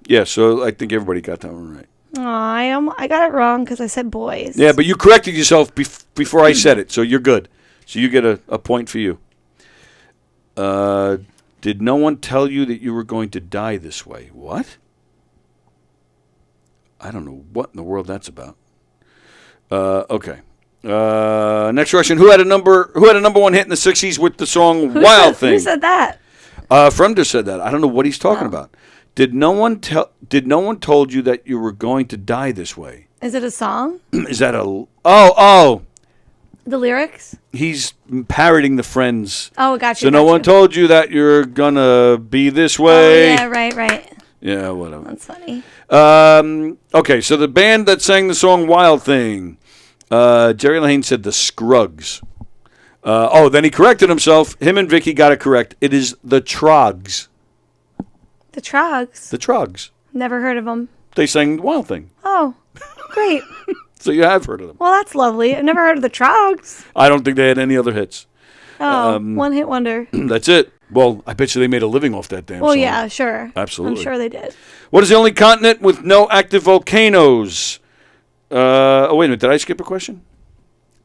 Yeah. So I think everybody got that one right. Aw, I got it wrong because I said boys. Yeah, but you corrected yourself before I said it, so you're good. So you get a point for you. Did no one tell you that you were going to die this way? What? I don't know what in the world that's about. Okay. Next question: Who had a number one hit in the '60s with the song "Wild Thing"? Who said that? Fremder said that. I don't know what he's talking about. Did no one told you that you were going to die this way? Is it a song? Is that a oh? The lyrics? He's parroting the Friends. Oh, gotcha. So no one told you that you're gonna be this Oh, way. yeah, right. Yeah, whatever. That's funny. Okay, so the band that sang the song "Wild Thing," Jerry Lahane said the Scruggs. Then he corrected himself. Him and Vicky got it correct. It is the Trogs. The Trogs. The Trogs. Never heard of them. They sang Wild Thing. Oh, great. So you have heard of them. Well, that's lovely. I've never heard of the Trogs. I don't think they had any other hits. Oh, one-hit wonder. That's it. Well, I bet you they made a living off that damn Well, song. yeah, sure. Absolutely. I'm sure they did. What is the only continent with no active volcanoes? Oh, wait a minute. Did I skip a question?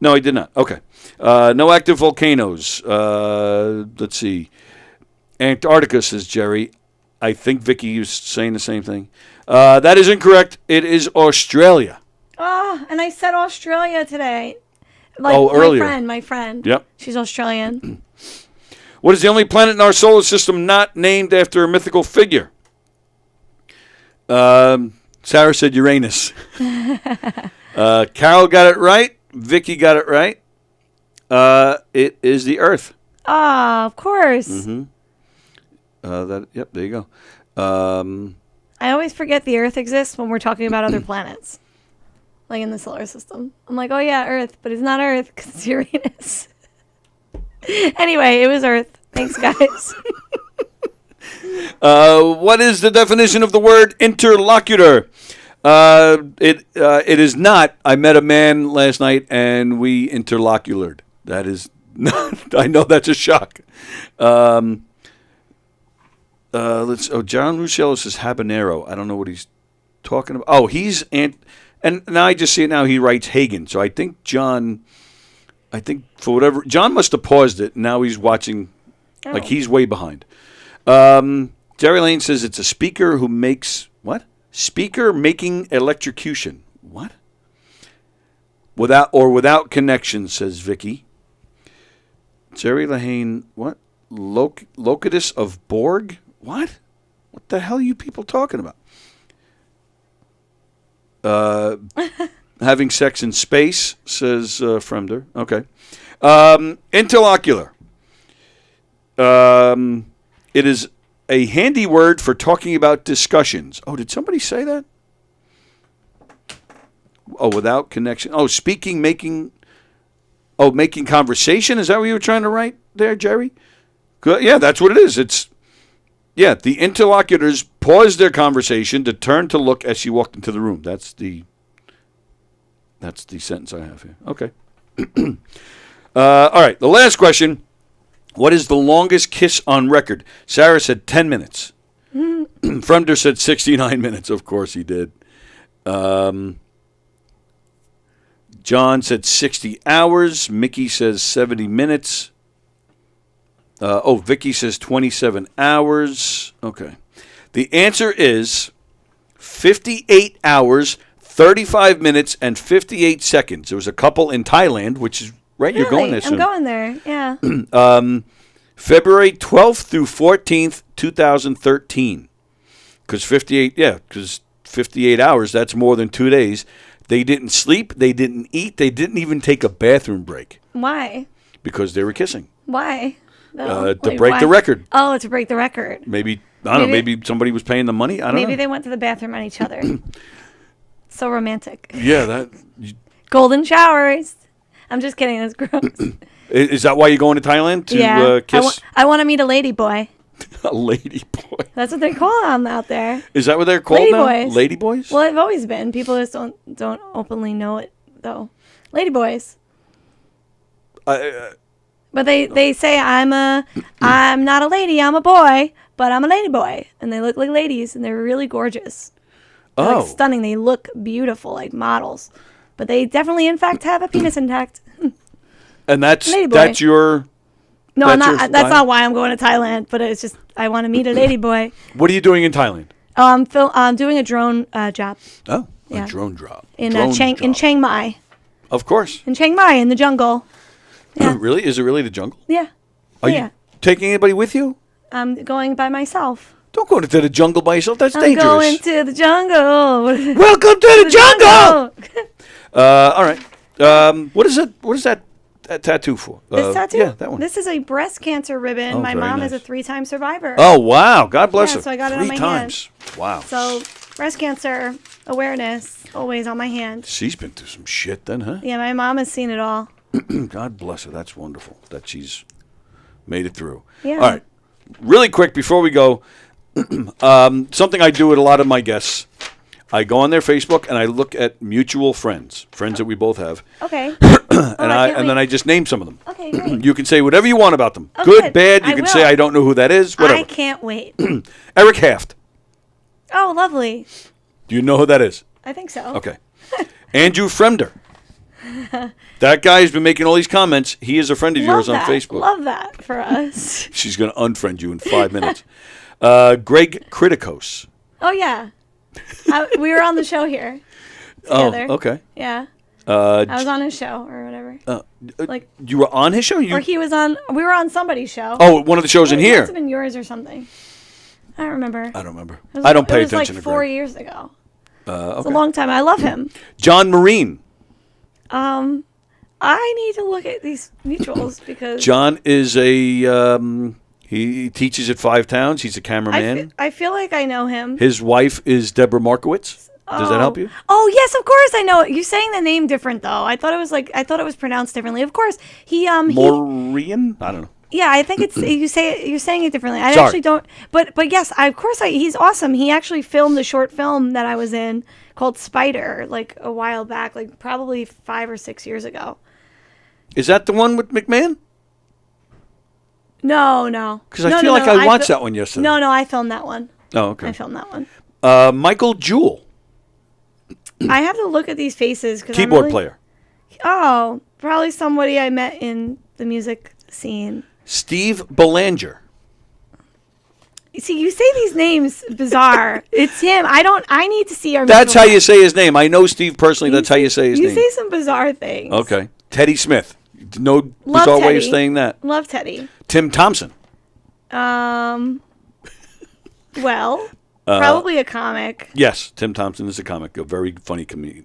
No, I did not. Okay. No active volcanoes. Let's see. Antarctica, says Jerry. I think Vicky was saying the same thing. That is incorrect. It is Australia. Oh, and I said Australia today. Earlier. My friend. Yep. She's Australian. What is the only planet in our solar system not named after a mythical figure? Sarah said Uranus. Carol got it right. Vicky got it right. It is the Earth. Ah, of course. Mm-hmm. Yep, there you go. I always forget the Earth exists when we're talking about other planets. Like in the solar system. I'm like, oh yeah, Earth. But it's not Earth because it's Uranus. Anyway, it was Earth. Thanks, guys. What is the definition of the word interlocutor? It is not. I met a man last night and we interlocutored. That is not, I know that's a shock. John Ruscello says habanero. I don't know what he's talking about. Oh, he's and now I just see it now. He writes Hagen. So I think John. For whatever John must have paused it. And now he's watching. Oh. Like he's way behind. Jerry Lane says it's a speaker who makes what? Speaker making electrocution. What? Without connection, says Vicky. Jerry Lane, what? Locatus of Borg? What? What the hell are you people talking about? Having sex in space, says Fremder. Okay. Interlocular. It is a handy word for talking about discussions. Oh, did somebody say that? Oh, without connection. Oh, speaking, making conversation. Is that what you were trying to write there, Jerry? Good. Yeah, that's what it is. The interlocutors paused their conversation to turn to look as she walked into the room. That's the sentence I have here. Okay. All right. The last question. What is the longest kiss on record? Sarah said 10 minutes. Fremder said 69 minutes. Of course he did. John said 60 hours. Mickey says 70 minutes. Vicky says 27 hours. Okay. The answer is 58 hours, 35 minutes, and 58 seconds. There was a couple in Thailand, which is right. Really? You're going there soon. I'm going there. Yeah. February 12th through 14th, 2013. Because 58 hours, that's more than 2 days. They didn't sleep. They didn't eat. They didn't even take a bathroom break. Why? Because they were kissing. Why? To break the record. Oh, to break the record. Maybe somebody was paying the money. I don't know. Maybe they went to the bathroom on each other. So romantic. Yeah, Golden showers. I'm just kidding. That's gross. Is that why you're going to Thailand to kiss? I want to meet a lady boy. A lady boy. That's what they call them out there. Is that what they're called lady now? Boys. Lady boys? Well, I've always been. People just don't openly know it though. Lady boys. But they say I'm not a lady. I'm a boy, but I'm a lady boy, and they look like ladies, and they're really gorgeous. They're like stunning. They look beautiful, like models. But they definitely, in fact, have a penis intact. And that's your. No, I'm not. That's not why I'm going to Thailand. But it's just I want to meet a lady boy. What are you doing in Thailand? I'm doing a drone job. Oh, yeah. A drone job. In Chiang Mai. Of course. In Chiang Mai, in the jungle. Yeah. Really? Is it really the jungle? Yeah. Are you taking anybody with you? I'm going by myself. Don't go into the jungle by yourself. That's dangerous. I'm going to the jungle. Welcome to the jungle. All right. What is it? What is that tattoo for? This tattoo? Yeah, that one. This is a breast cancer ribbon. Oh, My very mom nice. is a 3-time survivor. Oh, wow. God bless her. So I got it 3 on my times. hand. Wow. So breast cancer awareness always on my hand. She's been through some shit then, huh? Yeah, my mom has seen it all. God bless her. That's wonderful that she's made it through. Yeah. All right. Really quick before we go, Something I do with a lot of my guests. I go on their Facebook and I look at mutual friends that we both have. Okay. And then I just name some of them. Okay, great. You can say whatever you want about them. Oh, Good, bad. You I can will. say I don't know who that is. Whatever. I can't wait. Eric Haft. Oh, lovely. Do you know who that is? I think so. Okay. Andrew Fremder. That guy has been making all these comments. He is a friend of yours on Facebook. Love that for us. She's going to unfriend you in 5 minutes. Greg Kritikos. Oh, yeah. We were on the show here together. Oh, okay. Yeah. I was on his show or whatever. Like you were on his show? Or he was on, we were on somebody's show. Oh, one of the shows in It here. must have been yours or something. I don't remember. I don't remember. I don't pay attention like to 4 Greg. years ago. Okay. It's a long time. I love him. John Marine. I need to look at these mutuals because John is a he teaches at 5 Towns. He's a cameraman. I feel like I know him. His wife is Deborah Markowitz. Does that help you? Oh yes, of course I know it. You're saying the name different though. I thought it was pronounced differently. Of course, Maureen? I don't know. Yeah, I think it's you're saying it differently. I Sorry. actually don't. But yes, he's awesome. He actually filmed the short film that I was in called Spider like a while back, like probably 5 or 6 years ago. Is that the one with McMahon? No. Because I feel like I watched that one yesterday. No, I filmed that one. Oh, okay. I filmed that one. Michael Jewell. I have to look at these faces. Keyboard player. Oh, probably somebody I met in the music scene. Steve Belanger. See, you say these names bizarre. It's him. I need to see our That's how mutual you say his name. I know Steve personally. That's how you say his name. You say some bizarre things. Okay. Teddy Smith. No Love bizarre way of Teddy. saying that. Love Teddy. Tim Thompson. Well, probably a comic. Yes, Tim Thompson is a comic. A very funny comedian.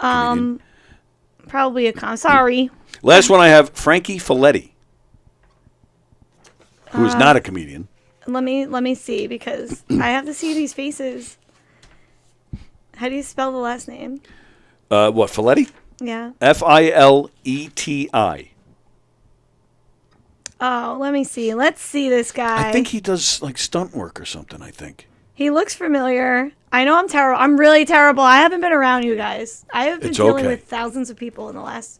Probably a comic. Sorry. Last one I have, Frankie Folletti, who is not a comedian. Let me see because I have to see these faces. How do you spell the last name? What, Folletti? Yeah. Fileti. Oh, let me see. Let's see this guy. I think he does like stunt work or something, I think. He looks familiar. I know I'm terrible. I'm really terrible. I haven't been around you guys. I have been dealing with thousands of people in the last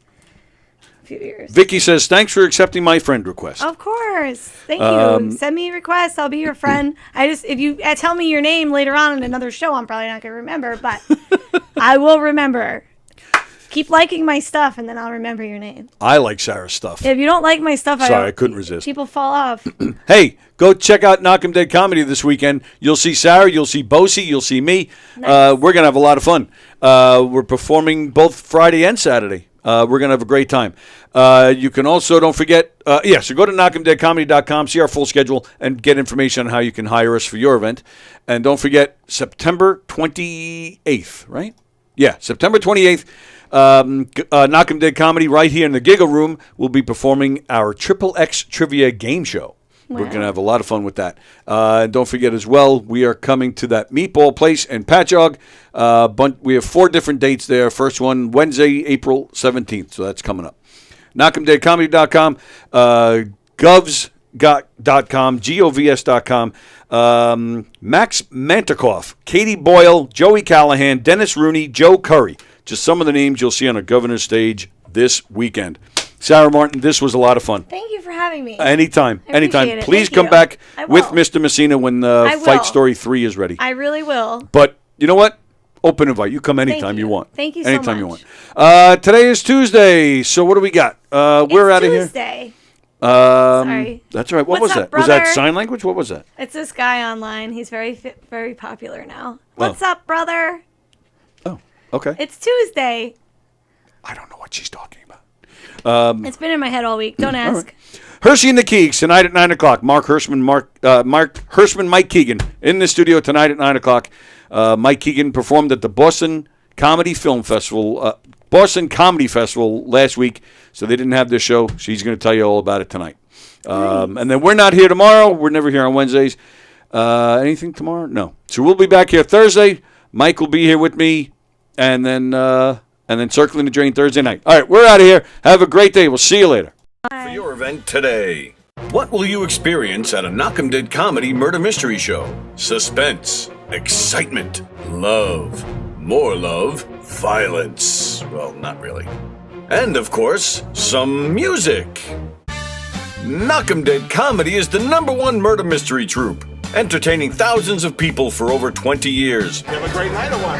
few years. Vicky says, thanks for accepting my friend request. Of course. Thank you. Send me requests. I'll be your friend. If you tell me your name later on in another show, I'm probably not going to remember, but I will remember. Keep liking my stuff, and then I'll remember your name. I like Sarah's stuff. If you don't like my stuff, I couldn't resist. People fall off. Hey, go check out Knockem Dead Comedy this weekend. You'll see Sarah, you'll see Bosie, you'll see me. Nice. We're going to have a lot of fun. We're performing both Friday and Saturday. We're going to have a great time. You can also, don't forget, so go to knockemdeadcomedy.com, see our full schedule, and get information on how you can hire us for your event. And don't forget, September 28th, right? Yeah, September 28th. Knockem Dead Comedy right here in the Giggle Room will be performing our Triple X Trivia Game Show. Wow. We're going to have a lot of fun with that. And don't forget as well, we are coming to that meatball place in Patchogue. We have 4 different dates there. First one, Wednesday, April 17th. So that's coming up. KnockemDeadComedy.com, govs.com, govs.com, Max Mantikoff, Katie Boyle, Joey Callahan, Dennis Rooney, Joe Curry. Just some of the names you'll see on a governor's stage this weekend. Sarah Martin, this was a lot of fun. Thank you for having me. Anytime. It. Please Thank come you. back I will. with Mr. Messina when Fight Story 3 is ready. I really will. But you know what? Open invite. You come anytime you want. Thank you so anytime much. you want. Today is Tuesday, so what do we got? We're out of here. Tuesday. Sorry. That's all right. What What's was up, that? Was that brother? sign language? What was that? It's this guy online. He's very popular now. What's up, brother? Oh, okay. It's Tuesday. I don't know what she's talking about. It's been in my head all week. Don't ask. Right. Hershey and the Keegs tonight at 9 o'clock. Mark Hirschman, Mike Keegan in the studio tonight at 9 o'clock. Mike Keegan performed at the Boston Comedy Festival last week, so they didn't have this show. She's going to tell you all about it tonight. Nice. And then we're not here tomorrow. We're never here on Wednesdays. Anything tomorrow? No. So we'll be back here Thursday. Mike will be here with me, and then Circling the Drain Thursday night. All right, we're out of here. Have a great day. We'll see you later. For your event today. What will you experience at a Knockem Dead Comedy murder mystery show? Suspense, excitement, love, more love, violence. Well, not really. And of course, some music. Knockem Dead Comedy is the #1 murder mystery troupe, entertaining thousands of people for over 20 years. Have a great night or what?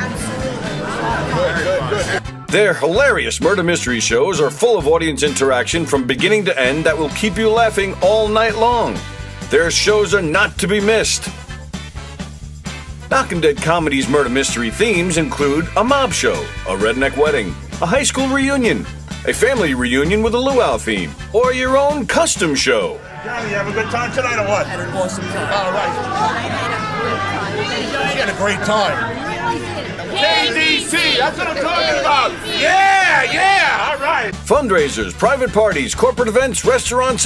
Good. Their hilarious murder mystery shows are full of audience interaction from beginning to end that will keep you laughing all night long. Their shows are not to be missed. Knockem Dead Comedy's murder mystery themes include a mob show, a redneck wedding, a high school reunion, a family reunion with a luau theme, or your own custom show. Johnny, you have a good time tonight or what? Had an awesome time. All right. You had a great time. KDC, that's what I'm talking about. Yeah, all right. Fundraisers, private parties, corporate events, restaurants,